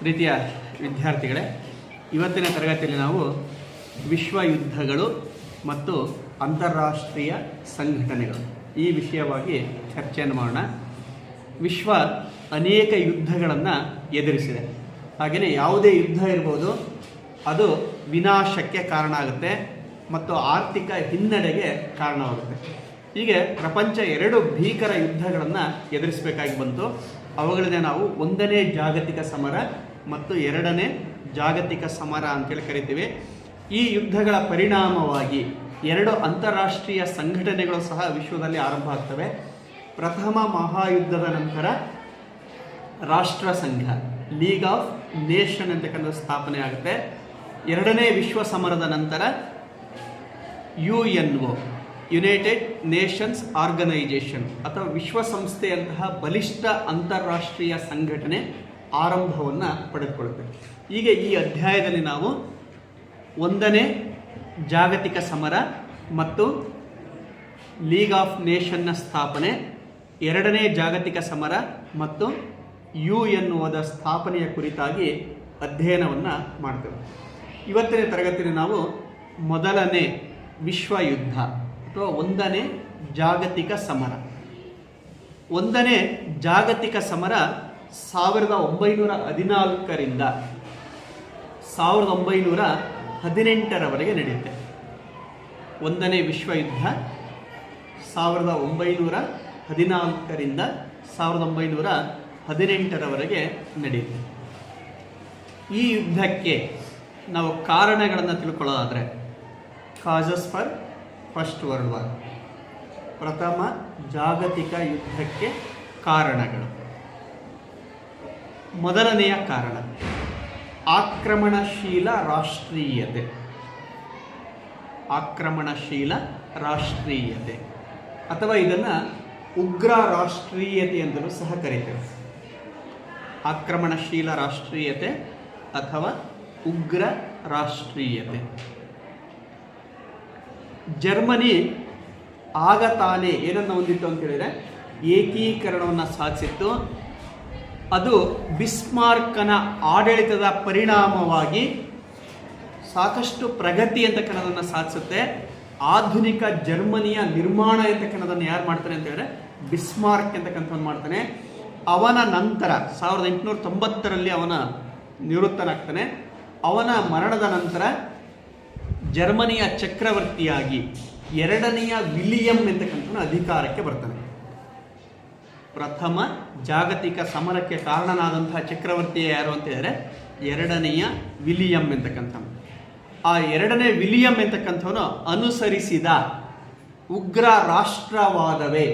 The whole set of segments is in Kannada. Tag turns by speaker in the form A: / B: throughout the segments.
A: ಪ್ರೀತಿಯ ವಿದ್ಯಾರ್ಥಿಗಳೇ, ಇವತ್ತಿನ ತರಗತಿಯಲ್ಲಿ ನಾವು ವಿಶ್ವ ಯುದ್ಧಗಳು ಮತ್ತು ಅಂತಾರಾಷ್ಟ್ರೀಯ ಸಂಘಟನೆಗಳು ಈ ವಿಷಯವಾಗಿ ಚರ್ಚೆಯನ್ನು ಮಾಡೋಣ. ವಿಶ್ವ ಅನೇಕ ಯುದ್ಧಗಳನ್ನು ಎದುರಿಸಿದೆ. ಹಾಗೆಯೇ ಯಾವುದೇ ಯುದ್ಧ ಇರ್ಬೋದು, ಅದು ವಿನಾಶಕ್ಕೆ ಕಾರಣ ಆಗುತ್ತೆ ಮತ್ತು ಆರ್ಥಿಕ ಹಿನ್ನಡೆಗೆ ಕಾರಣವಾಗುತ್ತೆ. ಹೀಗೆ ಪ್ರಪಂಚ 2 ಭೀಕರ ಯುದ್ಧಗಳನ್ನು ಎದುರಿಸಬೇಕಾಗಿ ಬಂತು. ಅವುಗಳನ್ನೇ ನಾವು 1ನೇ ಜಾಗತಿಕ ಸಮರ ಮತ್ತು 2ನೇ ಜಾಗತಿಕ ಸಮರ ಅಂತೇಳಿ ಕರಿತೀವಿ. ಈ ಯುದ್ಧಗಳ ಪರಿಣಾಮವಾಗಿ 2 ಅಂತಾರಾಷ್ಟ್ರೀಯ ಸಂಘಟನೆಗಳು ಸಹ ವಿಶ್ವದಲ್ಲಿ ಆರಂಭ ಆಗ್ತವೆ. ಪ್ರಥಮ ಮಹಾಯುದ್ಧದ ನಂತರ ರಾಷ್ಟ್ರ ಸಂಘ, ಲೀಗ್ ಆಫ್ ನೇಷನ್ ಅಂತಕ್ಕಂಥ ಸ್ಥಾಪನೆ ಆಗುತ್ತೆ. 2ನೇ ವಿಶ್ವ ಸಮರದ ನಂತರ UNO, ಯುನೈಟೆಡ್ ನೇಷನ್ಸ್ ಆರ್ಗನೈಜೇಷನ್ ಅಥವಾ ವಿಶ್ವಸಂಸ್ಥೆಯಂತಹ ಬಲಿಷ್ಠ ಅಂತಾರಾಷ್ಟ್ರೀಯ ಸಂಘಟನೆ ಆರಂಭವನ್ನು ಪಡೆದುಕೊಳ್ಳುತ್ತೆ. ಈಗ ಈ ಅಧ್ಯಾಯದಲ್ಲಿ ನಾವು 1ನೇ ಜಾಗತಿಕ ಸಮರ ಮತ್ತು ಲೀಗ್ ಆಫ್ ನೇಷನ್ನ ಸ್ಥಾಪನೆ, 2ನೇ ಜಾಗತಿಕ ಸಮರ ಮತ್ತು UNOದ ಸ್ಥಾಪನೆಯ ಕುರಿತಾಗಿ ಅಧ್ಯಯನವನ್ನು ಮಾಡ್ತೇವೆ. ಇವತ್ತಿನ ತರಗತಿಯಲ್ಲಿ ನಾವು 1ನೇ ವಿಶ್ವ ಯುದ್ಧ ಅಥವಾ 1ನೇ ಜಾಗತಿಕ ಸಮರ. 1ನೇ ಜಾಗತಿಕ ಸಮರ 1914ರಿಂದ 1918ರವರೆಗೆ ನಡೆಯುತ್ತೆ. 1ನೇ ವಿಶ್ವ ಯುದ್ಧ 1914ರಿಂದ 1918ರವರೆಗೆ ನಡೆಯುತ್ತೆ. ಈ ಯುದ್ಧಕ್ಕೆ ನಾವು ಕಾರಣಗಳನ್ನು ತಿಳ್ಕೊಳ್ಳೋದಾದರೆ, causes for first world war, ಪ್ರಥಮ ಜಾಗತಿಕ ಯುದ್ಧಕ್ಕೆ ಕಾರಣಗಳು. ಮೊದಲನೆಯ ಕಾರಣ ಆಕ್ರಮಣಶೀಲ ರಾಷ್ಟ್ರೀಯತೆ. ಆಕ್ರಮಣಶೀಲ ರಾಷ್ಟ್ರೀಯತೆ ಅಥವಾ ಇದನ್ನು ಉಗ್ರ ರಾಷ್ಟ್ರೀಯತೆ ಅಂತಲೂ ಸಹ ಕರೀತೇವೆ. ಆಕ್ರಮಣಶೀಲ ರಾಷ್ಟ್ರೀಯತೆ ಅಥವಾ ಉಗ್ರ ರಾಷ್ಟ್ರೀಯತೆ. ಜರ್ಮನಿ ಆಗ ತಾನೇ ಏನನ್ನು ಹೊಂದಿತ್ತು ಅಂತ ಹೇಳಿದರೆ ಏಕೀಕರಣವನ್ನು ಸಾಧಿಸಿತ್ತು. ಅದು ಬಿಸ್ಮಾರ್ಕನ ಆಡಳಿತದ ಪರಿಣಾಮವಾಗಿ ಸಾಕಷ್ಟು ಪ್ರಗತಿ ಅಂತಕ್ಕನ್ನೋದನ್ನು ಸಾಧಿಸುತ್ತೆ. ಆಧುನಿಕ ಜರ್ಮನಿಯ ನಿರ್ಮಾಣ ಅಂತಕ್ಕನ್ನೋದನ್ನು ಯಾರು ಮಾಡ್ತಾನೆ ಅಂತ ಹೇಳಿದ್ರೆ ಬಿಸ್ಮಾರ್ಕ್ ಅಂತಕ್ಕಂಥವ್ನು ಮಾಡ್ತಾನೆ. ಅವನ ನಂತರ 1890ರಲ್ಲಿ ಅವನ ನಿವೃತ್ತನಾಗ್ತಾನೆ. ಅವನ ಮರಣದ ನಂತರ ಜರ್ಮನಿಯ ಚಕ್ರವರ್ತಿಯಾಗಿ 2ನೆಯ ವಿಲಿಯಂ ಅಂತಕ್ಕಂಥವನು ಅಧಿಕಾರಕ್ಕೆ ಬರ್ತಾನೆ. ಪ್ರಥಮ ಜಾಗತಿಕ ಸಮರಕ್ಕೆ ಕಾರಣನಾದಂತಹ ಚಕ್ರವರ್ತಿ ಯಾರು ಅಂತ ಹೇಳಿದ್ರೆ 2ನೆಯ ವಿಲಿಯಂ ಅಂತಕ್ಕಂಥವನು. ಆ 2ನೇ ವಿಲಿಯಂ ಅಂತಕ್ಕಂಥವನು ಅನುಸರಿಸಿದ ಉಗ್ರ ರಾಷ್ಟ್ರವಾದವೇ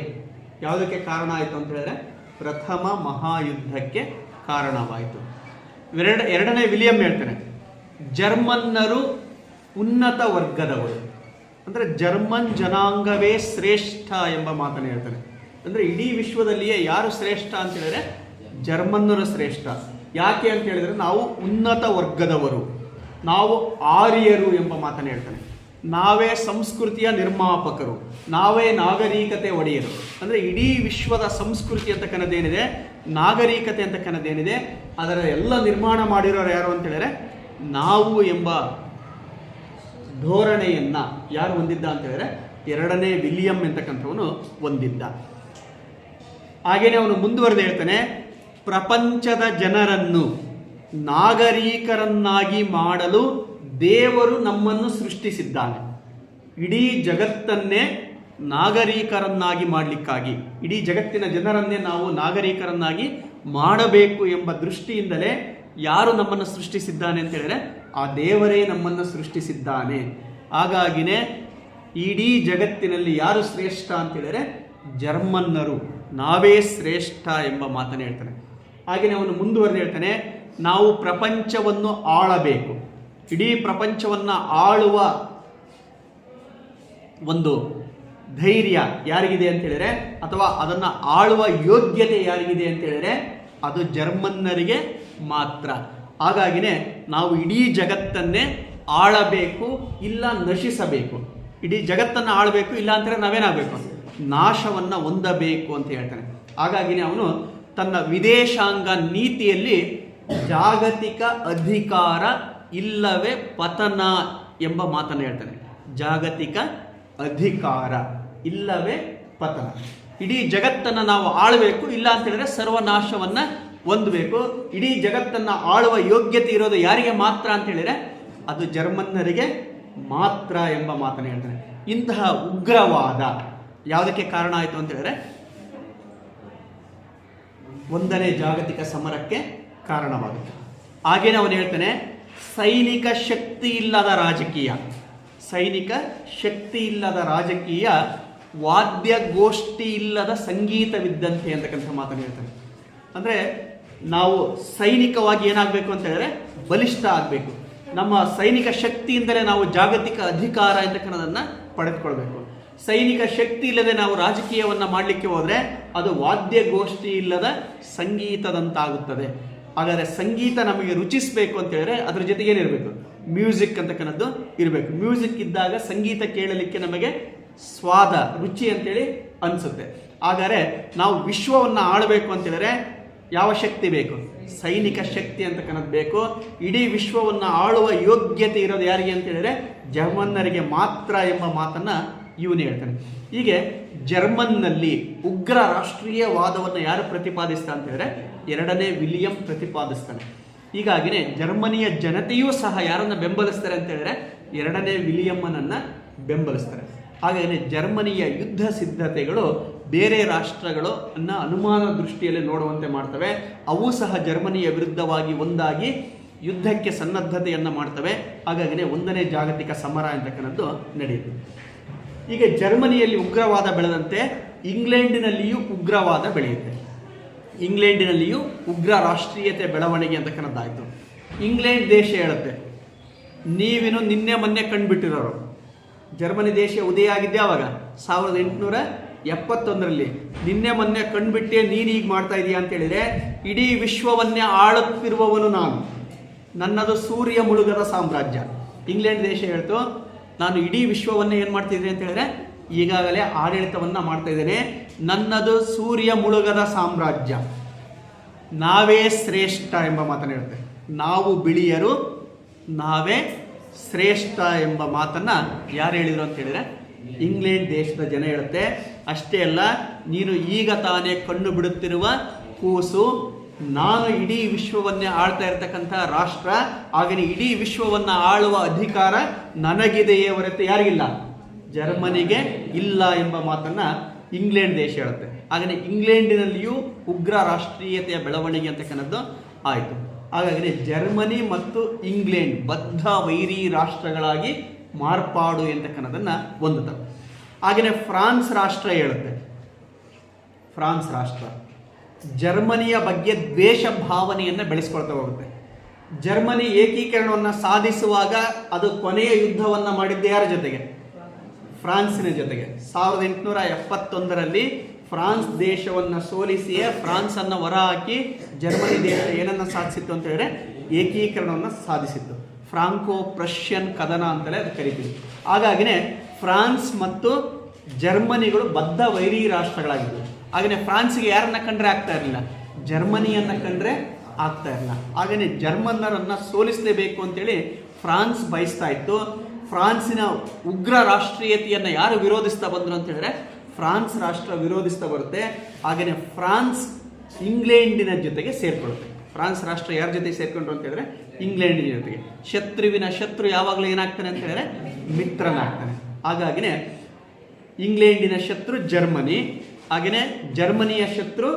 A: ಯಾವುದಕ್ಕೆ ಕಾರಣ ಆಯಿತು ಅಂತ ಹೇಳಿದ್ರೆ ಪ್ರಥಮ ಮಹಾಯುದ್ಧಕ್ಕೆ ಕಾರಣವಾಯಿತು. 2ನೇ ವಿಲಿಯಂ ಹೇಳ್ತಾನೆ, ಜರ್ಮನ್ನರು ಉನ್ನತ ವರ್ಗದವರು, ಅಂದರೆ ಜರ್ಮನ್ ಜನಾಂಗವೇ ಶ್ರೇಷ್ಠ ಎಂಬ ಮಾತನ್ನು ಹೇಳ್ತಾನೆ. ಅಂದರೆ ಇಡೀ ವಿಶ್ವದಲ್ಲಿಯೇ ಯಾರು ಶ್ರೇಷ್ಠ ಅಂತ ಹೇಳಿದ್ರೆ ಜರ್ಮನ್ನರು ಶ್ರೇಷ್ಠ. ಯಾಕೆ ಅಂತ ಹೇಳಿದ್ರೆ ನಾವು ಉನ್ನತ ವರ್ಗದವರು, ನಾವು ಆರ್ಯರು ಎಂಬ ಮಾತನ್ನು ಹೇಳ್ತಾನೆ. ನಾವೇ ಸಂಸ್ಕೃತಿಯ ನಿರ್ಮಾಪಕರು, ನಾವೇ ನಾಗರಿಕತೆ ಒಡೆಯರು. ಅಂದರೆ ಇಡೀ ವಿಶ್ವದ ಸಂಸ್ಕೃತಿ ಅಂತಕ್ಕನ್ನೋದೇನಿದೆ, ನಾಗರಿಕತೆ ಅಂತಕ್ಕನ್ನೋದೇನಿದೆ, ಅದರ ಎಲ್ಲ ನಿರ್ಮಾಣ ಮಾಡಿರೋರು ಯಾರು ಅಂತ ಹೇಳಿದ್ರೆ ನಾವು ಎಂಬ ಧೋರಣೆಯನ್ನು ಯಾರು ಹೊಂದಿದ್ದ ಅಂತ ಹೇಳಿದ್ರೆ 2ನೇ ವಿಲಿಯಂ ಅಂತಕ್ಕಂಥವನು ಹೊಂದಿದ್ದ. ಹಾಗೆಯೇ ಅವನು ಮುಂದುವರೆದು ಹೇಳ್ತಾನೆ, ಪ್ರಪಂಚದ ಜನರನ್ನು ನಾಗರಿಕರನ್ನಾಗಿ ಮಾಡಲು ದೇವರು ನಮ್ಮನ್ನು ಸೃಷ್ಟಿಸಿದ್ದಾನೆ. ಇಡೀ ಜಗತ್ತನ್ನೇ ನಾಗರಿಕರನ್ನಾಗಿ ಮಾಡಲಿಕ್ಕಾಗಿ, ಇಡೀ ಜಗತ್ತಿನ ಜನರನ್ನೇ ನಾವು ನಾಗರಿಕರನ್ನಾಗಿ ಮಾಡಬೇಕು ಎಂಬ ದೃಷ್ಟಿಯಿಂದಲೇ ಯಾರು ನಮ್ಮನ್ನು ಸೃಷ್ಟಿಸಿದ್ದಾನೆ ಅಂತ ಹೇಳಿದ್ರೆ ಆ ದೇವರೇ ನಮ್ಮನ್ನು ಸೃಷ್ಟಿಸಿದ್ದಾನೆ. ಹಾಗಾಗಿನೇ ಇಡೀ ಜಗತ್ತಿನಲ್ಲಿ ಯಾರು ಶ್ರೇಷ್ಠ ಅಂತ ಹೇಳಿದ್ರೆ ಜರ್ಮನ್ನರು, ನಾವೇ ಶ್ರೇಷ್ಠ ಎಂಬ ಮಾತನ್ನು ಹೇಳ್ತಾನೆ. ಹಾಗೆಯೇ ಅವನು ಮುಂದುವರೆದು ಹೇಳ್ತಾನೆ, ನಾವು ಪ್ರಪಂಚವನ್ನು ಆಳಬೇಕು. ಇಡೀ ಪ್ರಪಂಚವನ್ನು ಆಳುವ ಒಂದು ಧೈರ್ಯ ಯಾರಿಗಿದೆ ಅಂತ ಹೇಳಿದ್ರೆ ಅಥವಾ ಅದನ್ನು ಆಳುವ ಯೋಗ್ಯತೆ ಯಾರಿಗಿದೆ ಅಂತ ಹೇಳಿದ್ರೆ ಅದು ಜರ್ಮನ್ನರಿಗೆ ಮಾತ್ರ. ಹಾಗಾಗಿನೇ ನಾವು ಇಡೀ ಜಗತ್ತನ್ನೇ ಆಳಬೇಕು, ಇಲ್ಲ ನಶಿಸಬೇಕು. ಇಡೀ ಜಗತ್ತನ್ನು ಆಳಬೇಕು, ಇಲ್ಲ ಅಂತಂದರೆ ನಾವೇನಾಗಬೇಕು, ನಾಶವನ್ನು ಹೊಂದಬೇಕು ಅಂತ ಹೇಳ್ತಾನೆ. ಹಾಗಾಗಿನೇ ಅವನು ತನ್ನ ವಿದೇಶಾಂಗ ನೀತಿಯಲ್ಲಿ ಜಾಗತಿಕ ಅಧಿಕಾರ ಇಲ್ಲವೇ ಪತನ ಎಂಬ ಮಾತನ್ನು ಹೇಳ್ತಾನೆ. ಜಾಗತಿಕ ಅಧಿಕಾರ ಇಲ್ಲವೇ ಪತನ. ಇಡೀ ಜಗತ್ತನ್ನು ನಾವು ಆಳಬೇಕು, ಇಲ್ಲ ಅಂತ ಹೇಳಿದ್ರೆ ಸರ್ವನಾಶವನ್ನ ಹೊಂದಬೇಕು. ಇಡೀ ಜಗತ್ತನ್ನು ಆಳುವ ಯೋಗ್ಯತೆ ಇರೋದು ಯಾರಿಗೆ ಮಾತ್ರ ಅಂತ ಹೇಳಿದ್ರೆ ಅದು ಜರ್ಮನ್ನರಿಗೆ ಮಾತ್ರ ಎಂಬ ಮಾತನ್ನು ಹೇಳ್ತಾನೆ. ಇಂತಹ ಉಗ್ರವಾದ ಯಾವುದಕ್ಕೆ ಕಾರಣ ಆಯಿತು ಅಂತ ಹೇಳಿದ್ರೆ ಒಂದನೇ ಜಾಗತಿಕ ಸಮರಕ್ಕೆ ಕಾರಣವಾಗುತ್ತೆ. ಹಾಗೇನೆ ಅವನು ಹೇಳ್ತಾನೆ, ಸೈನಿಕ ಶಕ್ತಿ ಇಲ್ಲದ ರಾಜಕೀಯ, ಸೈನಿಕ ಶಕ್ತಿ ಇಲ್ಲದ ರಾಜಕೀಯ ವಾದ್ಯಗೋಷ್ಠಿ ಇಲ್ಲದ ಸಂಗೀತವಿದ್ದಂತೆ ಅಂತಕ್ಕಂಥ ಮಾತನ್ನು ಹೇಳ್ತಾನೆ. ಅಂದರೆ ನಾವು ಸೈನಿಕವಾಗಿ ಏನಾಗಬೇಕು ಅಂತ ಹೇಳಿದ್ರೆ ಬಲಿಷ್ಠ ಆಗಬೇಕು. ನಮ್ಮ ಸೈನಿಕ ಶಕ್ತಿಯಿಂದಲೇ ನಾವು ಜಾಗತಿಕ ಅಧಿಕಾರ ಅಂತಕ್ಕನ್ನೋದನ್ನು ಪಡೆದುಕೊಳ್ಬೇಕು. ಸೈನಿಕ ಶಕ್ತಿ ಇಲ್ಲದೆ ನಾವು ರಾಜಕೀಯವನ್ನು ಮಾಡಲಿಕ್ಕೆ ಹೋದರೆ ಅದು ವಾದ್ಯಗೋಷ್ಠಿ ಇಲ್ಲದ ಸಂಗೀತದಂತಾಗುತ್ತದೆ. ಹಾಗಾದರೆ ಸಂಗೀತ ನಮಗೆ ರುಚಿಸಬೇಕು ಅಂತ ಹೇಳಿದ್ರೆ ಅದ್ರ ಜೊತೆಗೆ ಏನಿರಬೇಕು? ಮ್ಯೂಸಿಕ್ ಅಂತಕ್ಕನ್ನದ್ದು ಇರಬೇಕು. ಮ್ಯೂಸಿಕ್ ಇದ್ದಾಗ ಸಂಗೀತ ಕೇಳಲಿಕ್ಕೆ ನಮಗೆ ಸ್ವಾದ, ರುಚಿ ಅಂತೇಳಿ ಅನಿಸುತ್ತೆ. ಹಾಗಾದರೆ ನಾವು ವಿಶ್ವವನ್ನು ಆಳಬೇಕು ಅಂತ ಹೇಳಿದ್ರೆ ಯಾವ ಶಕ್ತಿ ಬೇಕು? ಸೈನಿಕ ಶಕ್ತಿ ಅಂತಕ್ಕನ್ನೋದು ಬೇಕು. ಇಡೀ ವಿಶ್ವವನ್ನು ಆಳುವ ಯೋಗ್ಯತೆ ಇರೋದು ಯಾರಿಗೆ ಅಂತ ಹೇಳಿದ್ರೆ ಜರ್ಮನ್ನರಿಗೆ ಮಾತ್ರ ಎಂಬ ಮಾತನ್ನು ಇವನು ಹೇಳ್ತಾನೆ. ಹೀಗೆ ಜರ್ಮನ್ನಲ್ಲಿ ಉಗ್ರ ರಾಷ್ಟ್ರೀಯವಾದವನ್ನು ಯಾರು ಪ್ರತಿಪಾದಿಸ್ತಾ ಅಂತ ಹೇಳಿದ್ರೆ ಎರಡನೇ ವಿಲಿಯಂ ಪ್ರತಿಪಾದಿಸ್ತಾನೆ. ಹೀಗಾಗಿನೇ ಜರ್ಮನಿಯ ಜನತೆಯೂ ಸಹ ಯಾರನ್ನ ಬೆಂಬಲಿಸ್ತಾರೆ ಅಂತ ಹೇಳಿದ್ರೆ ಎರಡನೇ ವಿಲಿಯಮ್ಮನನ್ನು ಬೆಂಬಲಿಸ್ತಾರೆ. ಹಾಗೆಯೇ ಜರ್ಮನಿಯ ಯುದ್ಧ ಸಿದ್ಧತೆಗಳು ಬೇರೆ ರಾಷ್ಟ್ರಗಳು ಅನುಮಾನ ದೃಷ್ಟಿಯಲ್ಲಿ ನೋಡುವಂತೆ ಮಾಡ್ತವೆ. ಅವು ಸಹ ಜರ್ಮನಿಯ ವಿರುದ್ಧವಾಗಿ ಒಂದಾಗಿ ಯುದ್ಧಕ್ಕೆ ಸನ್ನದ್ಧತೆಯನ್ನು ಮಾಡ್ತವೆ. ಹಾಗಾಗಿನೇ ಒಂದನೇ ಜಾಗತಿಕ ಸಮರ ಅಂತಕ್ಕಂಥದ್ದು ನಡೆಯುತ್ತೆ. ಈಗ ಜರ್ಮನಿಯಲ್ಲಿ ಉಗ್ರವಾದ ಬೆಳೆದಂತೆ ಇಂಗ್ಲೆಂಡಿನಲ್ಲಿಯೂ ಉಗ್ರವಾದ ಬೆಳೆಯುತ್ತೆ. ಇಂಗ್ಲೆಂಡಿನಲ್ಲಿಯೂ ಉಗ್ರ ರಾಷ್ಟ್ರೀಯತೆ ಬೆಳವಣಿಗೆ ಅಂತಕ್ಕಂಥದ್ದಾಯಿತು. ಇಂಗ್ಲೆಂಡ್ ದೇಶ ಹೇಳುತ್ತೆ, ನೀವೇನು ನಿನ್ನೆ ಮೊನ್ನೆ ಕಂಡುಬಿಟ್ಟಿರೋರು. ಜರ್ಮನಿ ದೇಶ ಉದಯ ಆಗಿದ್ದೆ ಆವಾಗ 1871ರಲ್ಲಿ. ನಿನ್ನೆ ಮೊನ್ನೆ ಕಂಡುಬಿಟ್ಟೆ ನೀನು ಈಗ ಮಾಡ್ತಾ ಇದೀಯ ಅಂತ ಹೇಳಿದ್ರೆ ಇಡೀ ವಿಶ್ವವನ್ನೇ ಆಳುತ್ತಿರುವವನು ನಾನು, ನನ್ನದು ಸೂರ್ಯ ಮುಳುಗದ ಸಾಮ್ರಾಜ್ಯ. ಇಂಗ್ಲೆಂಡ್ ದೇಶ ಹೇಳ್ತು, ನಾನು ಇಡೀ ವಿಶ್ವವನ್ನೇ ಏನು ಮಾಡ್ತಿದ್ದೀನಿ ಅಂತ ಹೇಳಿದ್ರೆ ಈಗಾಗಲೇ ಆಡಳಿತವನ್ನು ಮಾಡ್ತಾ ಇದ್ದೇನೆ, ನನ್ನದು ಸೂರ್ಯ ಮುಳುಗದ ಸಾಮ್ರಾಜ್ಯ, ನಾವೇ ಶ್ರೇಷ್ಠ ಎಂಬ ಮಾತನ್ನು ಹೇಳುತ್ತೆ. ನಾವು ಬಿಳಿಯರು, ನಾವೇ ಶ್ರೇಷ್ಠ ಎಂಬ ಮಾತನ್ನು ಯಾರು ಹೇಳಿದರು ಅಂತ ಹೇಳಿದ್ರೆ ಇಂಗ್ಲೆಂಡ್ ದೇಶದ ಜನ ಹೇಳುತ್ತೆ. ಅಷ್ಟೇ ಅಲ್ಲ, ನೀನು ಈಗ ತಾನೇ ಕಣ್ಣು ಬಿಡುತ್ತಿರುವ ಕೂಸು, ನಾನು ಇಡೀ ವಿಶ್ವವನ್ನೇ ಆಳ್ತಾ ಇರತಕ್ಕಂಥ ರಾಷ್ಟ್ರ, ಹಾಗೆಯೇ ಇಡೀ ವಿಶ್ವವನ್ನು ಆಳುವ ಅಧಿಕಾರ ನನಗಿದೆಯೇ ಹೊರತು ಯಾರಿಗಿಲ್ಲ, ಜರ್ಮನಿಗೆ ಇಲ್ಲ ಎಂಬ ಮಾತನ್ನು ಇಂಗ್ಲೆಂಡ್ ದೇಶ ಹೇಳುತ್ತೆ. ಹಾಗೆಯೇ ಇಂಗ್ಲೆಂಡಿನಲ್ಲಿಯೂ ಉಗ್ರ ರಾಷ್ಟ್ರೀಯತೆಯ ಬೆಳವಣಿಗೆ ಅಂತಕ್ಕಂಥದ್ದು ಆಯಿತು. ಹಾಗಾಗಿ ಜರ್ಮನಿ ಮತ್ತು ಇಂಗ್ಲೆಂಡ್ ಬದ್ಧ ವೈರಿ ರಾಷ್ಟ್ರಗಳಾಗಿ ಮಾರ್ಪಾಡು ಎಂತಕ್ಕನ್ನೋದನ್ನು ಹೊಂದುತ್ತವೆ. ಹಾಗೆಯೇ ಫ್ರಾನ್ಸ್ ರಾಷ್ಟ್ರ ಹೇಳುತ್ತೆ, ಫ್ರಾನ್ಸ್ ರಾಷ್ಟ್ರ ಜರ್ಮನಿಯ ಬಗ್ಗೆ ದ್ವೇಷ ಭಾವನೆಯನ್ನು ಬೆಳೆಸ್ಕೊಳ್ತಾ ಹೋಗುತ್ತೆ. ಜರ್ಮನಿ ಏಕೀಕರಣವನ್ನು ಸಾಧಿಸುವಾಗ ಅದು ಕೊನೆಯ ಯುದ್ಧವನ್ನು ಮಾಡಿದ್ದೆ ಯಾರ ಜೊತೆಗೆ? ಫ್ರಾನ್ಸಿನ ಜೊತೆಗೆ. 1871ರಲ್ಲಿ ಫ್ರಾನ್ಸ್ ದೇಶವನ್ನು ಸೋಲಿಸಿಯೇ ಫ್ರಾನ್ಸನ್ನು ಹೊರಹಾಕಿ ಜರ್ಮನಿ ದೇಶ ಏನನ್ನು ಸಾಧಿಸಿತ್ತು ಅಂತ ಹೇಳಿದ್ರೆ ಏಕೀಕರಣವನ್ನು ಸಾಧಿಸಿತ್ತು. ಫ್ರಾಂಕೋ ಪ್ರಷ್ಯನ್ ಕದನ ಅಂತಲೇ ಅದು ಕರಿತೀವಿ. ಹಾಗಾಗಿನೇ ಫ್ರಾನ್ಸ್ ಮತ್ತು ಜರ್ಮನಿಗಳು ಬದ್ಧ ವೈರಿ ರಾಷ್ಟ್ರಗಳಾಗಿದ್ದವು. ಹಾಗೆಯೇ ಫ್ರಾನ್ಸ್ಗೆ ಯಾರನ್ನ ಕಂಡ್ರೆ ಆಗ್ತಾ ಇರಲಿಲ್ಲ, ಜರ್ಮನಿಯನ್ನು ಕಂಡ್ರೆ ಆಗ್ತಾ ಇರಲಿಲ್ಲ. ಹಾಗೆಯೇ ಜರ್ಮನ್ನರನ್ನು ಸೋಲಿಸಲೇಬೇಕು ಅಂತೇಳಿ ಫ್ರಾನ್ಸ್ ಬಯಸ್ತಾ ಇತ್ತು. ಫ್ರಾನ್ಸಿನ ಉಗ್ರ ರಾಷ್ಟ್ರೀಯತೆಯನ್ನು ಯಾರು ವಿರೋಧಿಸ್ತಾ ಬಂದರು ಅಂತ ಹೇಳಿದ್ರೆ ಫ್ರಾನ್ಸ್ ರಾಷ್ಟ್ರ ವಿರೋಧಿಸ್ತಾ ಬರುತ್ತೆ. ಹಾಗೆಯೇ ಫ್ರಾನ್ಸ್ ಇಂಗ್ಲೆಂಡಿನ ಜೊತೆಗೆ ಸೇರಿಕೊಳ್ಳುತ್ತೆ. ಫ್ರಾನ್ಸ್ ರಾಷ್ಟ್ರ ಯಾರ ಜೊತೆಗೆ ಸೇರ್ಕೊಂಡ್ರು ಅಂತ ಹೇಳಿದ್ರೆ ಇಂಗ್ಲೆಂಡಿನ ಜೊತೆಗೆ. ಶತ್ರುವಿನ ಶತ್ರು ಯಾವಾಗಲೂ ಏನಾಗ್ತಾನೆ ಅಂತ ಹೇಳಿದ್ರೆ ಮಿತ್ರನಾಗ್ತಾನೆ. ಹಾಗಾಗಿನೇ ಇಂಗ್ಲೆಂಡಿನ ಶತ್ರು ಜರ್ಮನಿ, ಹಾಗೆಯೇ ಜರ್ಮನಿಯ ಶತ್ರು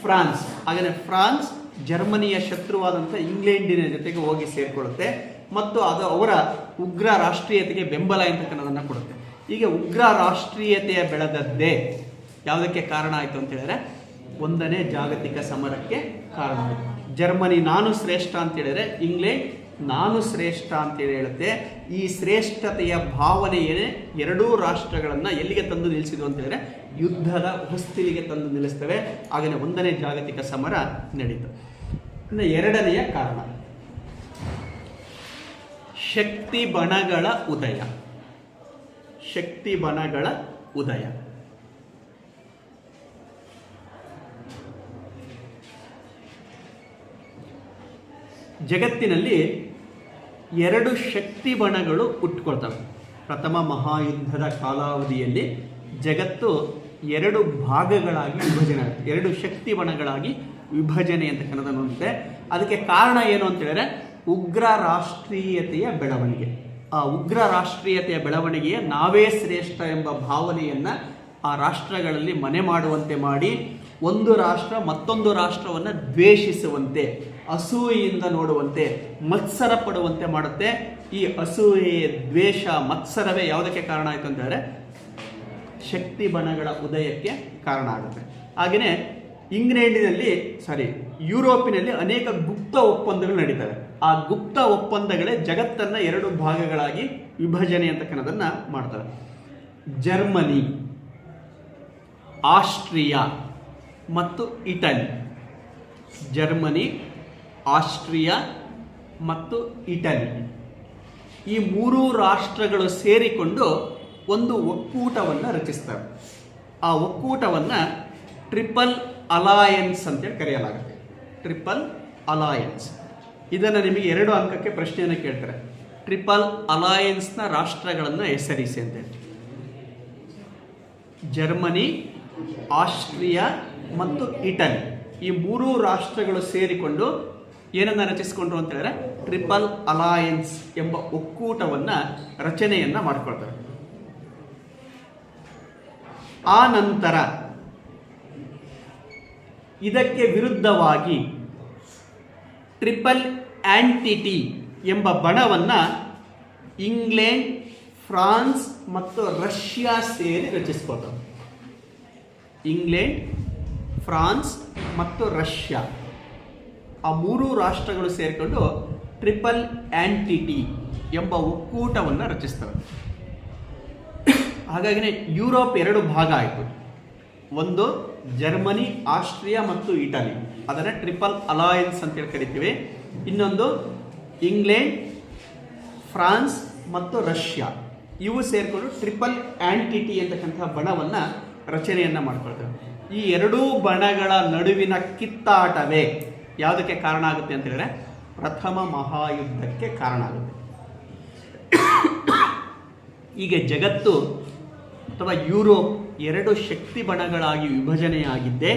A: ಫ್ರಾನ್ಸ್. ಹಾಗೆಯೇ ಫ್ರಾನ್ಸ್ ಜರ್ಮನಿಯ ಶತ್ರುವಾದಂಥ ಇಂಗ್ಲೆಂಡಿನ ಜೊತೆಗೆ ಹೋಗಿ ಸೇರಿಕೊಳ್ಳುತ್ತೆ ಮತ್ತು ಅದು ಅವರ ಉಗ್ರ ರಾಷ್ಟ್ರೀಯತೆಗೆ ಬೆಂಬಲ ಅಂತಕ್ಕನ್ನೋದನ್ನು ಕೊಡುತ್ತೆ. ಹೀಗೆ ಉಗ್ರ ರಾಷ್ಟ್ರೀಯತೆಯ ಬೆಳೆದದ್ದೇ ಯಾವುದಕ್ಕೆ ಕಾರಣ ಆಯಿತು ಅಂತ ಹೇಳಿದ್ರೆ ಒಂದನೇ ಜಾಗತಿಕ ಸಮರಕ್ಕೆ ಕಾರಣ ಆಯಿತು. ಜರ್ಮನಿ ನಾನು ಶ್ರೇಷ್ಠ ಅಂತ ಹೇಳಿದ್ರೆ ಇಂಗ್ಲೆಂಡ್ ನಾನು ಶ್ರೇಷ್ಠ ಅಂತೇಳಿ ಹೇಳುತ್ತೆ. ಈ ಶ್ರೇಷ್ಠತೆಯ ಭಾವನೆಯೇ ಎರಡೂ ರಾಷ್ಟ್ರಗಳನ್ನು ಎಲ್ಲಿಗೆ ತಂದು ನಿಲ್ಲಿಸಿದ್ವು ಅಂತ ಹೇಳಿದ್ರೆ ಯುದ್ಧದ ಹೊಸ್ತಿಲಿಗೆ ತಂದು ನಿಲ್ಲಿಸ್ತವೆ. ಹಾಗೆಯೇ ಒಂದನೇ ಜಾಗತಿಕ ಸಮರ ನಡೀತು. ಇನ್ನು ಎರಡನೆಯ ಕಾರಣ ಶಕ್ತಿ ಬಣಗಳ ಉದಯ. ಶಕ್ತಿ ಬಣಗಳ ಉದಯ. ಜಗತ್ತಿನಲ್ಲಿ ಎರಡು ಶಕ್ತಿ ಬಣಗಳು ಹುಟ್ಕೊಳ್ತವೆ. ಪ್ರಥಮ ಮಹಾಯುದ್ಧದ ಕಾಲಾವಧಿಯಲ್ಲಿ ಜಗತ್ತು ಎರಡು ಭಾಗಗಳಾಗಿ ವಿಭಜನೆ ಆಗುತ್ತೆ, ಎರಡು ಶಕ್ತಿ ಬಣಗಳಾಗಿ ವಿಭಜನೆ ಅಂತಕ್ಕನ್ನೋದನ್ನು ಹೊಂದಿದೆ. ಅದಕ್ಕೆ ಕಾರಣ ಏನು ಅಂತ ಹೇಳಿದ್ರೆ ಉಗ್ರ ರಾಷ್ಟ್ರೀಯತೆಯ ಬೆಳವಣಿಗೆ. ಆ ಉಗ್ರ ರಾಷ್ಟ್ರೀಯತೆಯ ಬೆಳವಣಿಗೆಯ ನಾವೇ ಶ್ರೇಷ್ಠ ಎಂಬ ಭಾವನೆಯನ್ನು ಆ ರಾಷ್ಟ್ರಗಳಲ್ಲಿ ಮನೆ ಮಾಡುವಂತೆ ಮಾಡಿ ಒಂದು ರಾಷ್ಟ್ರ ಮತ್ತೊಂದು ರಾಷ್ಟ್ರವನ್ನು ದ್ವೇಷಿಸುವಂತೆ, ಅಸೂಯೆಯಿಂದ ನೋಡುವಂತೆ, ಮತ್ಸರ ಪಡುವಂತೆ ಮಾಡುತ್ತೆ. ಈ ಅಸೂಯೆ, ದ್ವೇಷ, ಮತ್ಸರವೇ ಯಾವುದಕ್ಕೆ ಕಾರಣ ಆಯಿತು ಅಂತ ಹೇಳಿದ್ರೆ ಶಕ್ತಿ ಬಣಗಳ ಉದಯಕ್ಕೆ ಕಾರಣ ಆಗುತ್ತೆ. ಹಾಗೆಯೇ ಯುರೋಪಿನಲ್ಲಿ ಅನೇಕ ಗುಪ್ತ ಒಪ್ಪಂದಗಳು ನಡೀತವೆ. ಆ ಗುಪ್ತ ಒಪ್ಪಂದಗಳೇ ಜಗತ್ತನ್ನು ಎರಡು ಭಾಗಗಳಾಗಿ ವಿಭಜನೆ ಅಂತಕ್ಕನ್ನೋದನ್ನು ಮಾಡ್ತವೆ. ಜರ್ಮನಿ, ಆಸ್ಟ್ರಿಯಾ ಮತ್ತು ಇಟಲಿ. ಜರ್ಮನಿ, ಆಸ್ಟ್ರಿಯಾ ಮತ್ತು ಇಟಲಿ ಈ ಮೂರೂ ರಾಷ್ಟ್ರಗಳು ಸೇರಿಕೊಂಡು ಒಂದು ಒಕ್ಕೂಟವನ್ನು ರಚಿಸ್ತವೆ. ಆ ಒಕ್ಕೂಟವನ್ನು ಟ್ರಿಪಲ್ ಅಲಯನ್ಸ್ ಅಂತೇಳಿ ಕರೆಯಲಾಗುತ್ತೆ. Triple alliance. ಇದನ್ನು ನಿಮಗೆ 2 ಅಂಕಕ್ಕೆ ಪ್ರಶ್ನೆಯನ್ನು ಕೇಳ್ತಾರೆ. ಟ್ರಿಪಲ್ ಅಲಯನ್ಸ್ನ ರಾಷ್ಟ್ರಗಳನ್ನು ಹೆಸರಿಸಿ ಅಂತೇಳಿ. ಜರ್ಮನಿ, ಆಸ್ಟ್ರಿಯಾ ಮತ್ತು ಇಟಲಿ ಈ ಮೂರೂ ರಾಷ್ಟ್ರಗಳು ಸೇರಿಕೊಂಡು ಏನನ್ನು ರಚಿಸಿಕೊಂಡ್ರು ಅಂತ ಹೇಳಿದ್ರೆ ಟ್ರಿಪಲ್ ಅಲಯನ್ಸ್ ಎಂಬ ಒಕ್ಕೂಟವನ್ನು ರಚನೆಯನ್ನು ಮಾಡಿಕೊಳ್ತಾರೆ. ಆ ನಂತರ ಇದಕ್ಕೆ ವಿರುದ್ಧವಾಗಿ ಟ್ರಿಪಲ್ ಆಂಟಿಟಿ ಎಂಬ ಬಣವನ್ನು ಇಂಗ್ಲೆಂಡ್, ಫ್ರಾನ್ಸ್ ಮತ್ತು ರಷ್ಯಾ ಸೇರಿ ರಚಿಸ್ಕೊಳ್ತವೆ. ಇಂಗ್ಲೆಂಡ್, ಫ್ರಾನ್ಸ್ ಮತ್ತು ರಷ್ಯಾ ಆ ಮೂರೂ ರಾಷ್ಟ್ರಗಳು ಸೇರಿಕೊಂಡು ಟ್ರಿಪಲ್ ಆಂಟಿಟಿ ಎಂಬ ಒಕ್ಕೂಟವನ್ನು ರಚಿಸ್ತವೆ. ಹಾಗಾಗಿನೇ ಯುರೋಪ್ 2 ಭಾಗ ಆಯಿತು. ಒಂದು ಜರ್ಮನಿ, ಆಸ್ಟ್ರಿಯಾ ಮತ್ತು ಇಟಲಿ, ಅದನ್ನು ಟ್ರಿಪಲ್ ಅಲಯನ್ಸ್ ಅಂತೇಳಿ ಕರಿತೀವಿ. ಇನ್ನೊಂದು ಇಂಗ್ಲೆಂಡ್, ಫ್ರಾನ್ಸ್ ಮತ್ತು ರಷ್ಯಾ ಇವು ಸೇರಿಕೊಂಡು ಟ್ರಿಪಲ್ ಆಂಟಿಟಿ ಅಂತಕ್ಕಂಥ ಬಣವನ್ನು ರಚನೆಯನ್ನು ಮಾಡ್ಕೊಳ್ತೇವೆ. ಈ ಎರಡೂ ಬಣಗಳ ನಡುವಿನ ಕಿತ್ತಾಟವೇ ಯಾವುದಕ್ಕೆ ಕಾರಣ ಆಗುತ್ತೆ ಅಂತ ಹೇಳಿದ್ರೆ ಪ್ರಥಮ ಮಹಾಯುದ್ಧಕ್ಕೆ ಕಾರಣ ಆಗುತ್ತೆ. ಹೀಗೆ ಜಗತ್ತು ಅಥವಾ ಯುರೋಪ್ 2 ಶಕ್ತಿ ಬಣಗಳಾಗಿ ವಿಭಜನೆಯಾಗಿದ್ದೇ